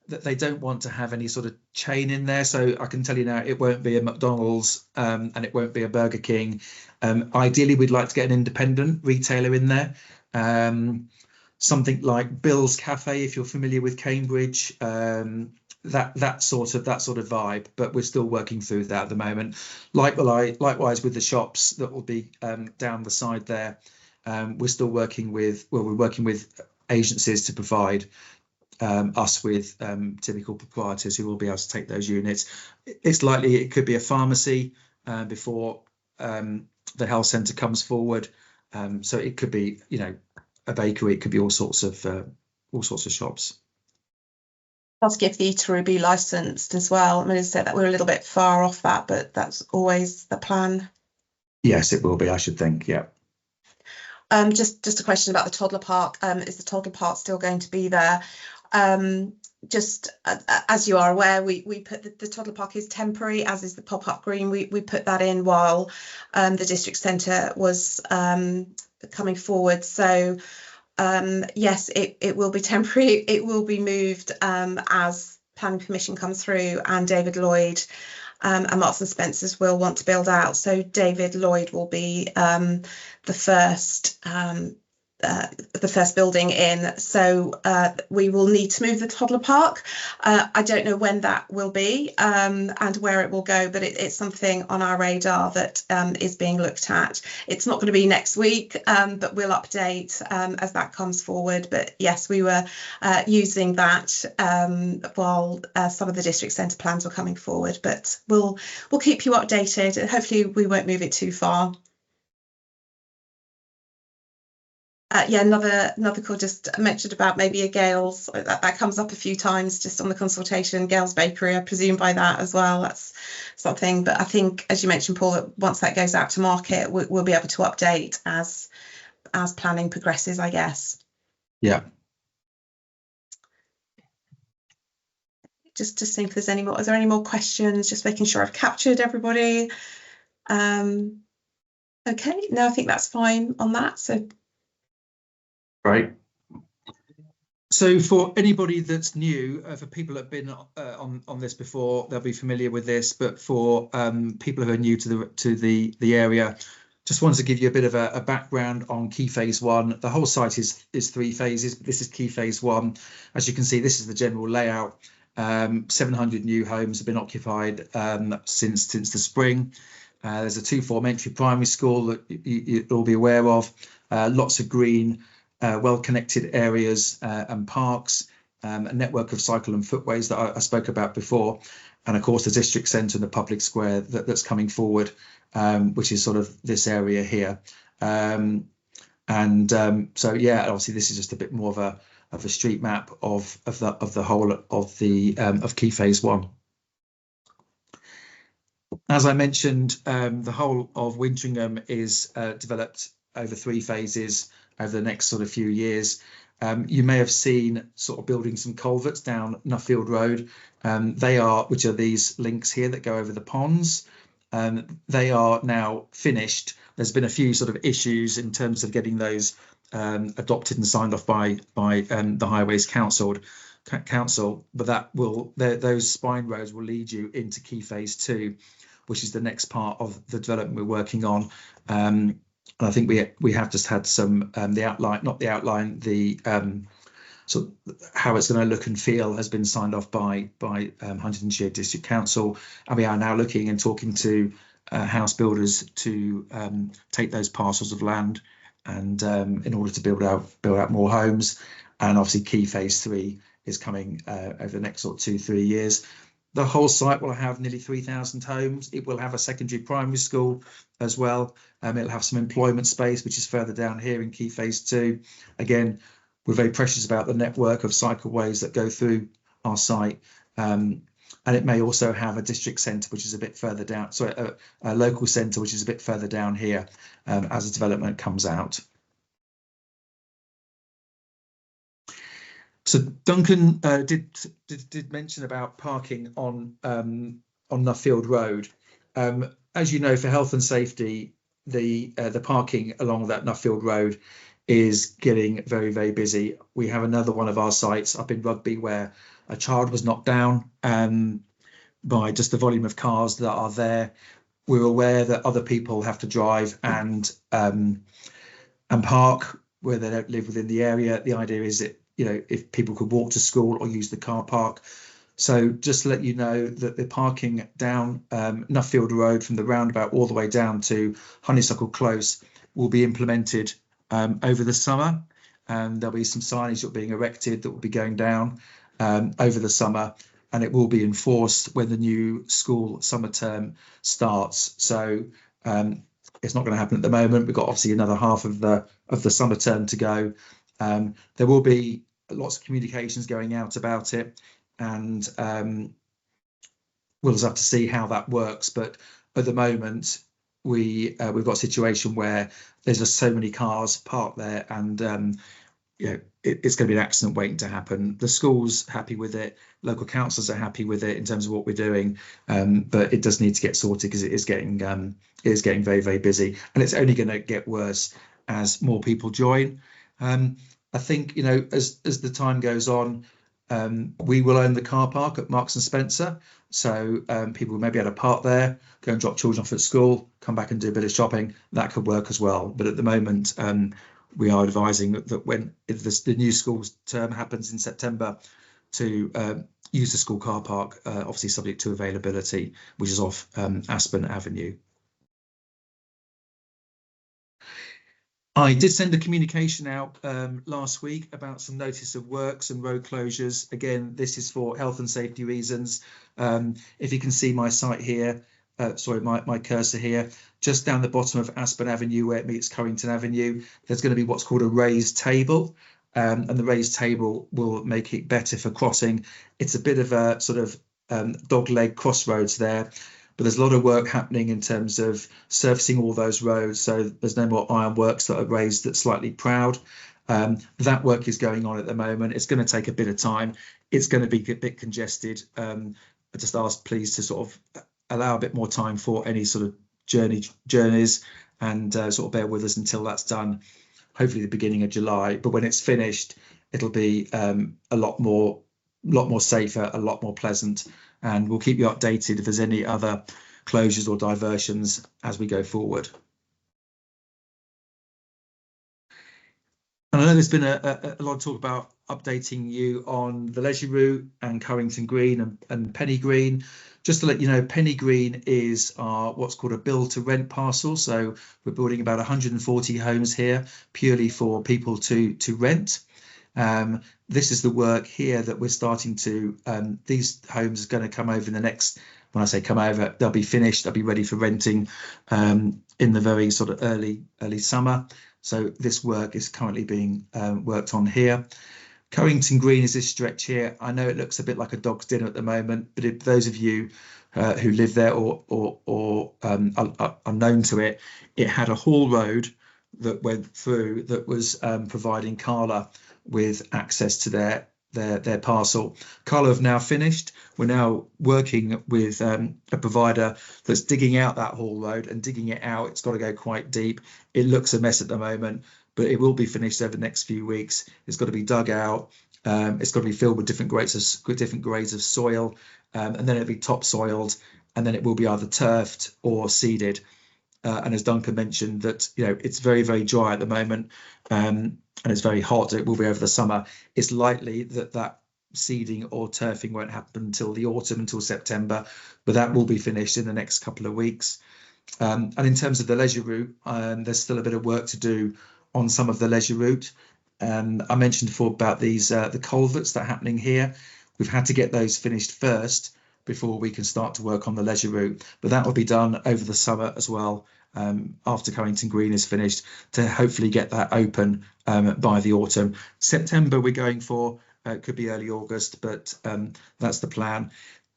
that they don't want to have any sort of chain in there. So I can tell you now, it won't be a McDonald's and it won't be a Burger King. Ideally, we'd like to get an independent retailer in there. Something like Bill's Cafe, if you're familiar with Cambridge, that sort of vibe, but we're still working through that at the moment. Likewise with the shops that will be down the side there. We're still working with agencies to provide us with typical proprietors who will be able to take those units. It's likely it could be a pharmacy before the health centre comes forward. So it could be, a bakery. It could be all sorts of shops. Ask if the eatery be licensed as well. I mean, as I said, that we're a little bit far off that, but that's always the plan. Yes, it will be, I should think. Yeah. Just a question about the toddler park. Is the toddler park still going to be there? Just as you are aware, we put the toddler park is temporary, as is the pop-up green. We put that in while the district centre was coming forward. So yes, it will be temporary. It will be moved as planning permission comes through, and David Lloyd and Marks and Spencer's will want to build out. So David Lloyd will be the first the first building in. So we will need to move the toddler park. I don't know when that will be and where it will go, but it's something on our radar that is being looked at. It's not going to be next week, but we'll update as that comes forward. But yes, we were using that while some of the district centre plans were coming forward. But we'll keep you updated. Hopefully we won't move it too far. Yeah, another call just mentioned about maybe a Gales. That comes up a few times just on the consultation. Gales Bakery, I presume by that as well. That's something. But I think, as you mentioned, Paul, that once that goes out to market, we'll be able to update as planning progresses, I guess. Yeah. Just seeing if there's any more. Is there any more questions? Just making sure I've captured everybody. Okay, no, I think that's fine on that. So. Right. So for anybody that's new, for people that have been on this before, they'll be familiar with this. But for people who are new to the area, just wanted to give you a bit of a background on Key Phase 1. The whole site is 3 phases, but this is Key Phase 1. As you can see, this is the general layout. 700 new homes have been occupied since the spring. There's a 2-form entry primary school that you'll all be aware of. Lots of green, well-connected areas and parks, a network of cycle and footways that I spoke about before, and of course the district centre and the public square that's coming forward, which is sort of this area here. So yeah, obviously this is just a bit more of a street map of the whole of Key Phase 1. As I mentioned, the whole of Wintringham is developed over 3 phases over the next sort of few years. You may have seen sort of building some culverts down Nuffield Road. Which are these links here that go over the ponds. They are now finished. There's been a few sort of issues in terms of getting those adopted and signed off by the Highways Council, but those spine roads will lead you into Key Phase 2, which is the next part of the development we're working on. And I think we have just had some so how it's going to look and feel has been signed off by Huntingdonshire District Council, and we are now looking and talking to house builders to take those parcels of land and in order to build out more homes. And obviously Key Phase 3 is coming over the next sort of 2-3 years. The whole site will have nearly 3,000 homes. It will have a secondary primary school as well. It'll have some employment space, which is further down here in Key Phase 2. Again, we're very precious about the network of cycleways that go through our site. And it may also have a district centre, which is a bit further down, so a local centre, which is a bit further down here as the development comes out. So Duncan did mention about parking on Nuffield Road. As you know, for health and safety, the parking along that Nuffield Road is getting very, very busy. We have another one of our sites up in Rugby where a child was knocked down by just the volume of cars that are there. We're aware that other people have to drive and park where they don't live within the area. The idea is that, you know, if people could walk to school or use the car park. So just to let you know that the parking down Nuffield Road from the roundabout all the way down to Honeysuckle Close will be implemented over the summer, and there'll be some signage that are being erected that will be going down over the summer, and it will be enforced when the new school summer term starts. So it's not going to happen at the moment. We've got obviously another half of the summer term to go. There will be lots of communications going out about it, and we'll just have to see how that works. But at the moment, we've got a situation where there's just so many cars parked there, and you know, it's going to be an accident waiting to happen. The school's happy with it, local councils are happy with it in terms of what we're doing, but it does need to get sorted because it is getting very, very busy, and it's only going to get worse as more people join. I think, you know, as the time goes on, we will own the car park at Marks and Spencer, so people may be able to park there, go and drop children off at school, come back and do a bit of shopping. That could work as well, but at the moment we are advising that when the new school term happens in September, to use the school car park, obviously subject to availability, which is off Aspen Avenue. I did send a communication out last week about some notice of works and road closures. Again, this is for health and safety reasons. If you can see my site here, sorry, my cursor here, just down the bottom of Aspen Avenue where it meets Currington Avenue, there's going to be what's called a raised table. And the raised table will make it better for crossing. It's a bit of a sort of dog-leg crossroads there, but there's a lot of work happening in terms of surfacing all those roads, so there's no more ironworks that are raised that's slightly proud. That work is going on at the moment. It's going to take a bit of time. It's going to be a bit congested. I just ask please to sort of allow a bit more time for any sort of journeys and sort of bear with us until that's done. Hopefully the beginning of July, but when it's finished, it'll be a lot more safer, a lot more pleasant, and we'll keep you updated if there's any other closures or diversions as we go forward. And I know there's been a lot of talk about updating you on the leisure route and Currington Green and Penny Green. Just to let you know, Penny Green is our what's called a build to rent parcel. So we're building about 140 homes here purely for people to rent. This is the work here that we're starting to, these homes are going to come over in the next, when I say come over, they'll be finished, they'll be ready for renting in the very sort of early summer. So this work is currently being worked on here. Currington Green is this stretch here. I know it looks a bit like a dog's dinner at the moment, but if those of you who live there or are known to it, it had a haul road that went through that was providing Carla with access to their parcel. Carla have now finished. We're now working with a provider that's digging out that haul road and digging it out. It's got to go quite deep. It looks a mess at the moment, but it will be finished over the next few weeks. It's got to be dug out. It's got to be filled with different grades of soil, and then it'll be topsoiled, and then it will be either turfed or seeded. And as Duncan mentioned, that it's very, very dry at the moment, and it's very hot. It will be over the summer. It's likely that seeding or turfing won't happen until the autumn, until September, but that will be finished in the next couple of weeks. And in terms of the leisure route, there's still a bit of work to do on some of the leisure route. I mentioned before about these the culverts that are happening here. We've had to get those finished first before we can start to work on the leisure route, but that will be done over the summer as well, after Currington Green is finished, to hopefully get that open by the autumn. September we're going for, could be early August, but that's the plan.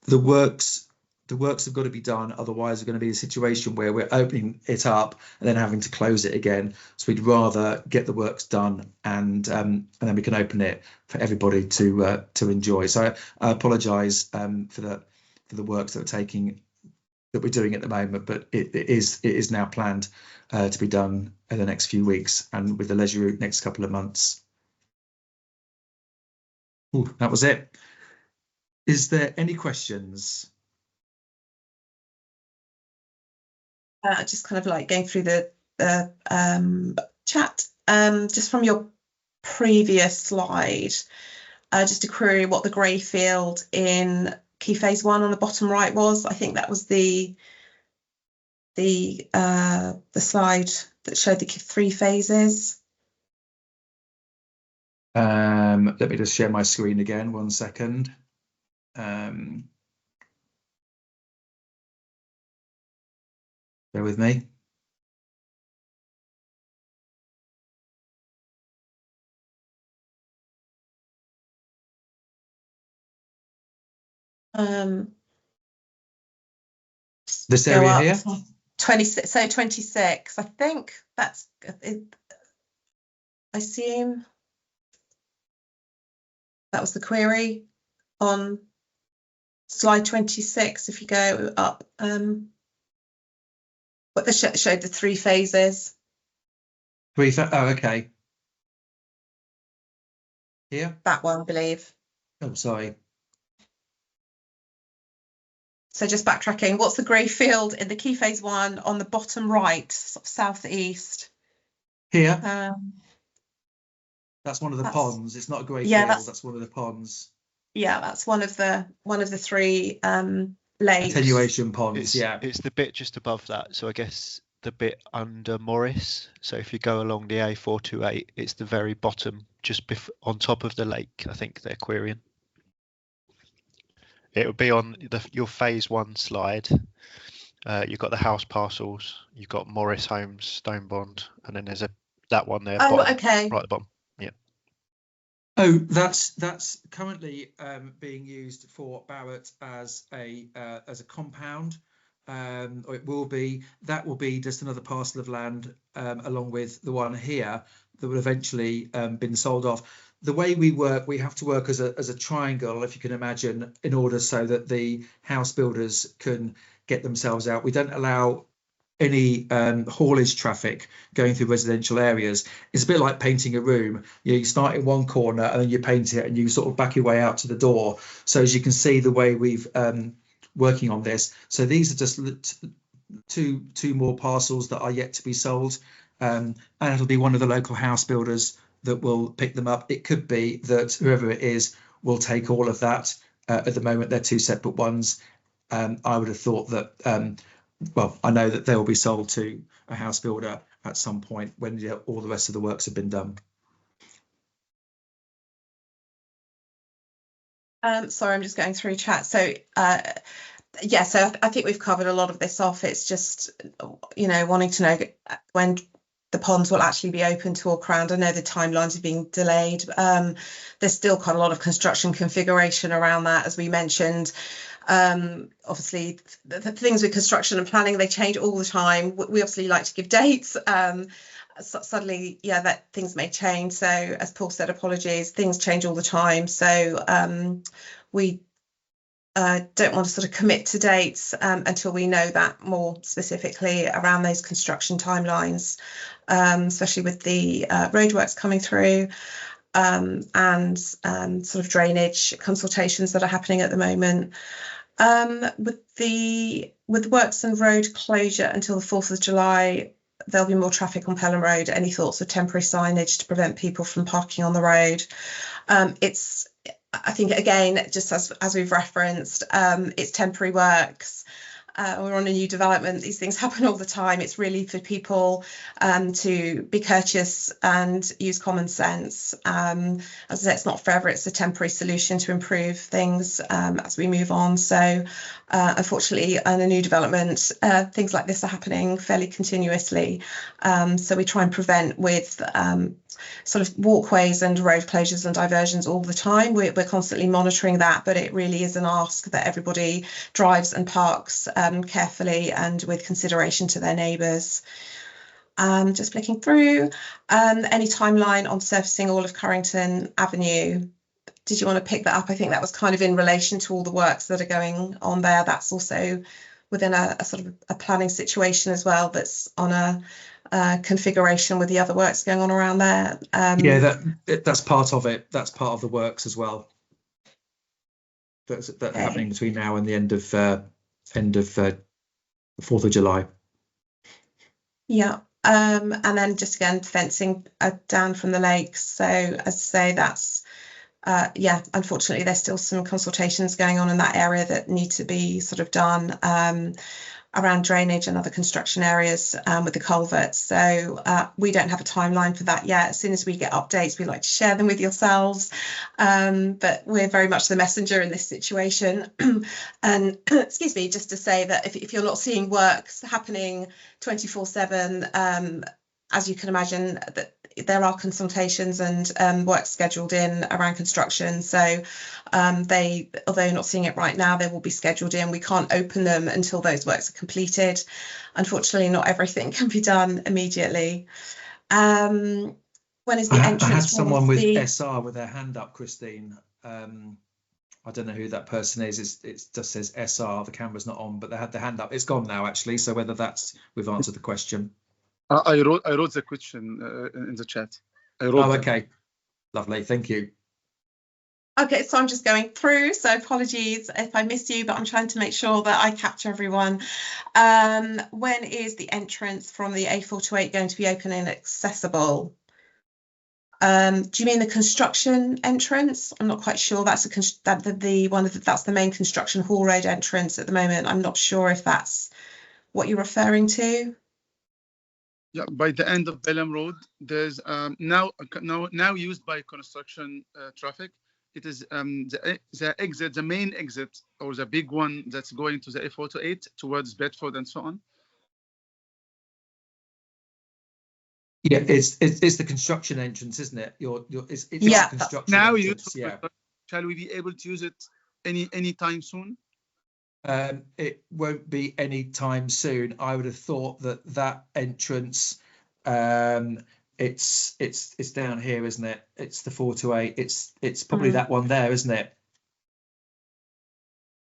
The works have got to be done, otherwise we're going to be a situation where we're opening it up and then having to close it again. So we'd rather get the works done and then we can open it for everybody to enjoy. So I apologise for the works that we're doing at the moment, but it is now planned to be done in the next few weeks, and with the leisure route next couple of months. Ooh, that was it. Is there any questions? Just kind of like going through the chat, just from your previous slide, just to query what the grey field in key phase 1 on the bottom right was. I think that was the slide that showed the 3 phases. Let me just share my screen again, 1 second. Bear with me. This area here? 26, so 26. I think that's it. I assume that was the query on slide 26. If you go up, what the showed the 3 phases. Oh, okay. Here? That one, I believe. Oh, sorry. So just backtracking, what's the grey field in the key phase 1 on the bottom right, sort of southeast? Here? That's one of the That's- ponds. It's not a great yeah, deal. That's one of the ponds. Yeah, that's one of the three lakes. Attenuation ponds. It's the bit just above that. So I guess the bit under Morris. So if you go along the A428, it's the very bottom, just on top of the lake. I think they're querying. It would be on your phase 1 slide. You've got the house parcels. You've got Morris Homes, Stone Bond, and then there's that one there. Oh, bottom, okay. right at the bottom. Yeah. Oh, that's currently being used for Barrett as a compound. Or it will be. That will be just another parcel of land along with the one here that will eventually been sold off. The way we work, we have to work as a triangle, if you can imagine, in order so that the house builders can get themselves out. We don't allow any haulage traffic going through residential areas. It's a bit like painting a room. You start in one corner and then you paint it and you sort of back your way out to the door. So as you can see, the way we've working on this. So these are just two more parcels that are yet to be sold, and it'll be one of the local house builders that will pick them up. It could be that whoever it is will take all of that. At the moment, they're two separate ones. I would have thought that, well, I know that they will be sold to a house builder at some point when all the rest of the works have been done. Sorry, I'm just going through chat. So yeah, so I think we've covered a lot of this off. It's just, wanting to know when the ponds will actually be open to walk around. I know the timelines are being delayed. There's still quite a lot of construction configuration around that, as we mentioned. Obviously, the things with construction and planning, they change all the time. We obviously like to give dates. Suddenly, yeah, that things may change. So as Paul said, apologies, things change all the time. So we don't want to sort of commit to dates until we know that more specifically around those construction timelines, especially with the roadworks coming through and sort of drainage consultations that are happening at the moment. With works and road closure until the 4th of July, there'll be more traffic on Pelham Road. Any thoughts of temporary signage to prevent people from parking on the road? I think, again, just as we've referenced, it's temporary works. We're on a new development. These things happen all the time. It's really for people to be courteous and use common sense. As I say, it's not forever. It's a temporary solution to improve things as we move on. So unfortunately, in a new development, things like this are happening fairly continuously. So we try and prevent with sort of walkways and road closures and diversions all the time. We're constantly monitoring that, but it really is an ask that everybody drives and parks carefully and with consideration to their neighbours. Just flicking through, any timeline on surfacing all of Currington Avenue? Did you want to pick that up? I think that was kind of in relation to all the works that are going on there. That's also within a sort of a planning situation as well, that's on a configuration with the other works going on around there. Yeah, that's part of it. That's part of the works as well. That's okay. Happening between now and the end of 4th of July. Yeah, and then just again fencing down from the lakes. So as I say, that's yeah, unfortunately there's still some consultations going on in that area that need to be sort of done around drainage and other construction areas with the culverts. So we don't have a timeline for that yet. As soon as we get updates, we like to share them with yourselves. But we're very much the messenger in this situation. And excuse me, just to say that if you're not seeing works happening 24/7, as you can imagine, that there are consultations and work scheduled in around construction. So although not seeing it right now, they will be scheduled in. We can't open them until those works are completed. Unfortunately, not everything can be done immediately. When is the entrance? I had someone with SR with their hand up, Christine. I don't know who that person is. It just says SR. The camera's not on, but they had their hand up. It's gone now, actually. So whether we've answered the question. I wrote the question in the chat. Okay, lovely, thank you. Okay, so I'm just going through, so apologies if I miss you, but I'm trying to make sure that I capture everyone. When is the entrance from the A428 going to be open and accessible? Do you mean the construction entrance? I'm not quite sure. That's that's the main construction hall road entrance at the moment. I'm not sure if that's what you're referring to. Yeah, by the end of Pelham Road, there's now used by construction traffic. It is the exit, the main exit, or the big one that's going to the A428 towards Bedford and so on. Yeah, it's the construction entrance, isn't it? It's Yeah, the construction now entrance. used. Shall we be able to use it any time soon? It won't be any time soon. I would have thought that entrance, it's down here, isn't it? It's the 428. It's probably that one there, isn't it?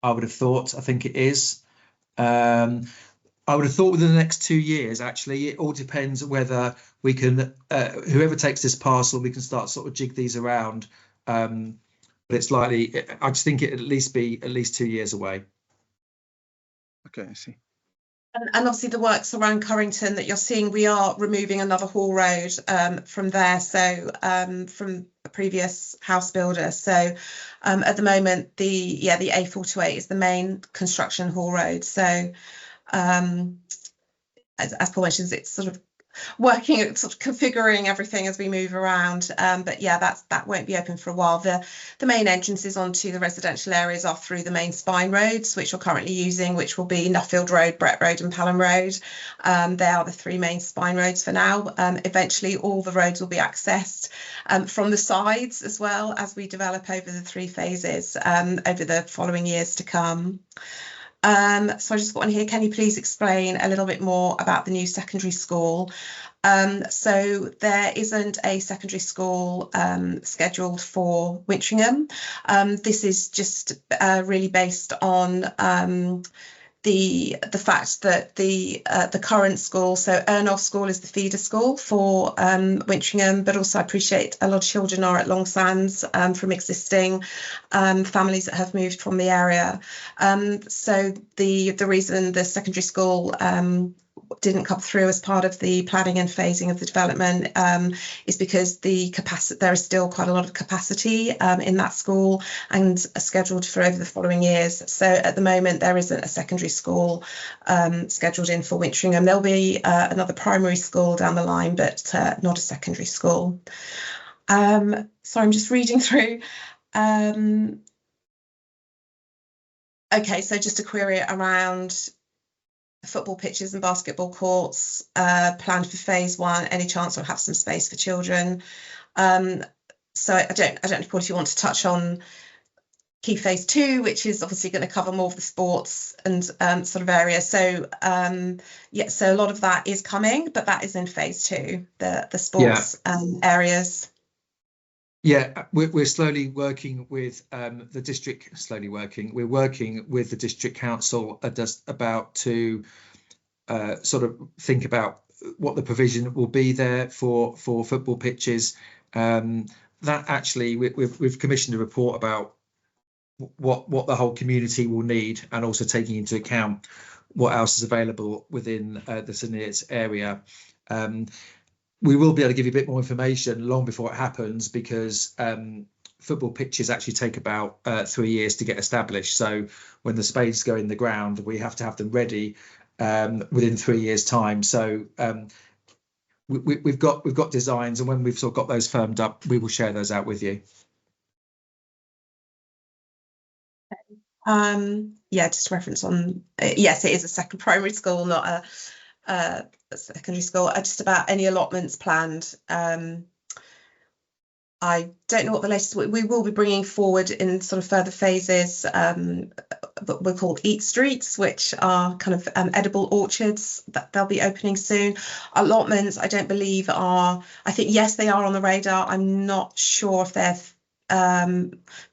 I would have thought. I think it is. I would have thought within the next 2 years. Actually, it all depends whether we can. Whoever takes this parcel, we can start sort of jig these around. But it's likely. I just think it at least be at least 2 years away. Okay, I see. And obviously the works around Currington that you're seeing, we are removing another haul road from there, so from a previous house builder. So at the moment, the A428 is the main construction haul road. So as Paul mentions, it's sort of working at sort of configuring everything as we move around, but yeah, that won't be open for a while. The main entrances onto the residential areas are through the main spine roads, which we're currently using, which will be Nuffield Road, Brett Road and Pelham Road. They are the 3 main spine roads for now. Eventually all the roads will be accessed from the sides as well as we develop over the 3 phases over the following years to come. So I just got on here, can you please explain a little bit more about the new secondary school? So there isn't a secondary school scheduled for Wintringham. This is just really based on the fact that the current school, so Ernolf School is the feeder school for Wintringham, but also I appreciate a lot of children are at Long Sands from existing families that have moved from the area. So the reason the secondary school didn't come through as part of the planning and phasing of the development is because there is still quite a lot of capacity in that school and scheduled for over the following years. So at the moment there isn't a secondary school scheduled in for Wintringham. There'll be another primary school down the line, but not a secondary school. So I'm just reading through. Okay, so just a query around football pitches and basketball courts planned for phase 1. Any chance we'll have some space for children? So I don't know, Paul, if you want to touch on key phase 2, which is obviously going to cover more of the sports and sort of area. So yeah, so a lot of that is coming, but that is in phase 2, the sports areas. Yeah, we're slowly working with the district. We're working with the district council just about to sort of think about what the provision will be there for football pitches. That actually, we've commissioned a report about what the whole community will need, and also taking into account what else is available within the St Neots area. We will be able to give you a bit more information long before it happens, because football pitches actually take about 3 years to get established. So when the spades go in the ground, we have to have them ready within 3 years' time. So we've got designs, and when we've sort of got those firmed up, we will share those out with you. Yeah, just reference on yes, it is a second primary school, not a secondary school. Just about any allotments planned. I don't know what the latest. We will be bringing forward in sort of further phases what we're called eat streets, which are kind of edible orchards that they'll be opening soon. Allotments, I don't believe are. I think yes, they are on the radar. I'm not sure if they're.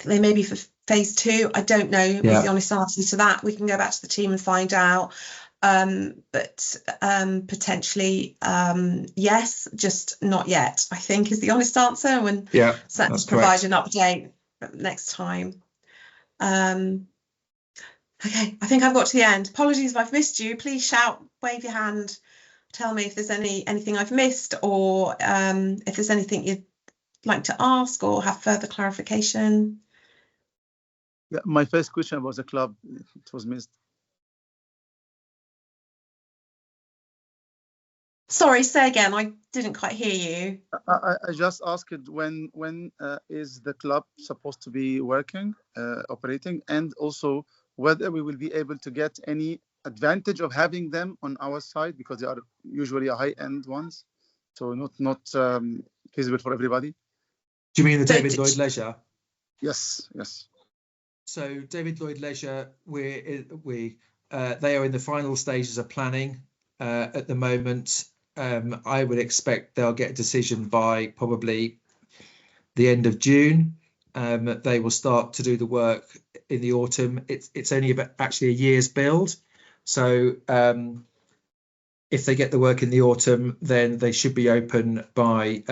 They may be for phase 2. I don't know. Is the honest answer to that. We can go back to the team and find out. But potentially yes, just not yet, I think is the honest answer. And certainly provide an update next time. Okay, I think I've got to the end. Apologies if I've missed you. Please shout, wave your hand, tell me if there's anything I've missed, or if there's anything like to ask or have further clarification? Yeah, my first question was the club. It was missed. Sorry, say again. I didn't quite hear you. I just asked when is the club supposed to be working, operating, and also whether we will be able to get any advantage of having them on our side, because they are usually high-end ones, so not feasible for everybody. Do you mean the So David Lloyd Leisure? Yes. So David Lloyd Leisure, they are in the final stages of planning at the moment. I would expect they'll get a decision by probably the end of June. They will start to do the work in the autumn. It's only about actually a year's build. So if they get the work in the autumn, then they should be open by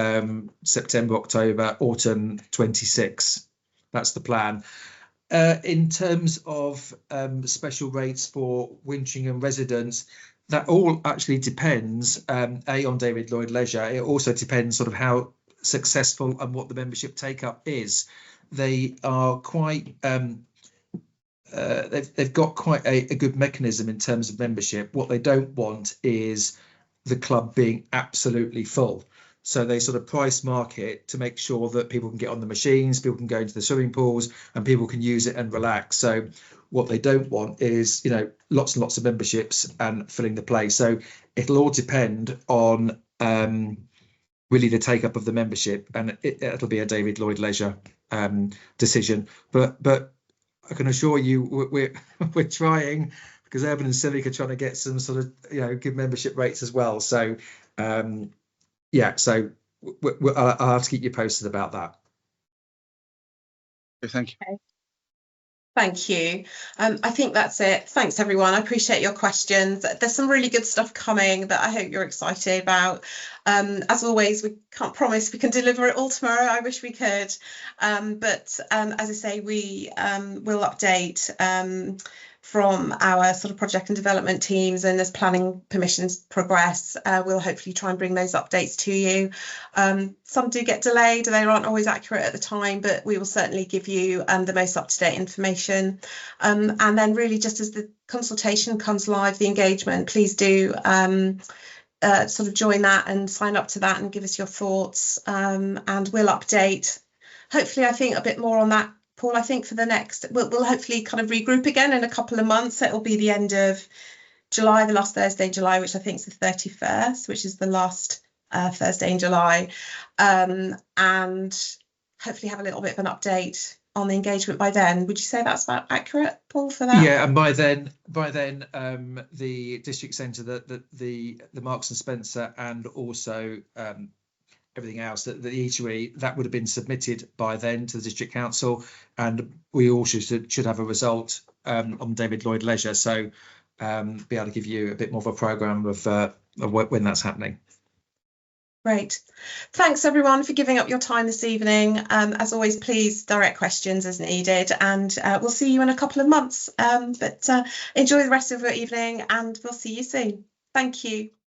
September, October, autumn 26. That's the plan. In terms of special rates for Wintringham residents, that all actually depends, on David Lloyd Leisure. It also depends sort of how successful and what the membership take-up is. They are quite, they've got quite a good mechanism in terms of membership. What they don't want is the club being absolutely full. So they sort of price market to make sure that people can get on the machines, people can go into the swimming pools, and people can use it and relax. So what they don't want is, lots and lots of memberships and filling the place. So it'll all depend on really the take up of the membership, and it'll be a David Lloyd Leisure decision. But I can assure you we're trying, because Urban and Civic are trying to get some sort of good membership rates as well. So so I'll have to keep you posted about that. Okay, thank you. Okay. Thank you. I think that's it. Thanks, everyone. I appreciate your questions. There's some really good stuff coming that I hope you're excited about. As always, we can't promise we can deliver it all tomorrow. I wish we could. But as I say, we will update from our sort of project and development teams, and as planning permissions progress, we'll hopefully try and bring those updates to you. Some do get delayed, they aren't always accurate at the time, but we will certainly give you the most up-to-date information. And then really, just as the consultation comes live, the engagement, please do sort of join that and sign up to that and give us your thoughts, and we'll update. Hopefully, I think a bit more on that, Paul. I think for the next, we'll hopefully kind of regroup again in a couple of months. It'll be the end of July, the last Thursday in July, which I think is the 31st, which is the last Thursday in July, and hopefully have a little bit of an update on the engagement by then. Would you say that's about accurate, Paul, for that? Yeah, and by then, the district centre, the Marks and Spencer, and also everything else, the eatery, that would have been submitted by then to the district council, and we also should have a result on David Lloyd Leisure, so be able to give you a bit more of a programme of when that's happening. Great. Thanks, everyone, for giving up your time this evening. As always, please direct questions as needed, and we'll see you in a couple of months. But enjoy the rest of your evening, and we'll see you soon. Thank you.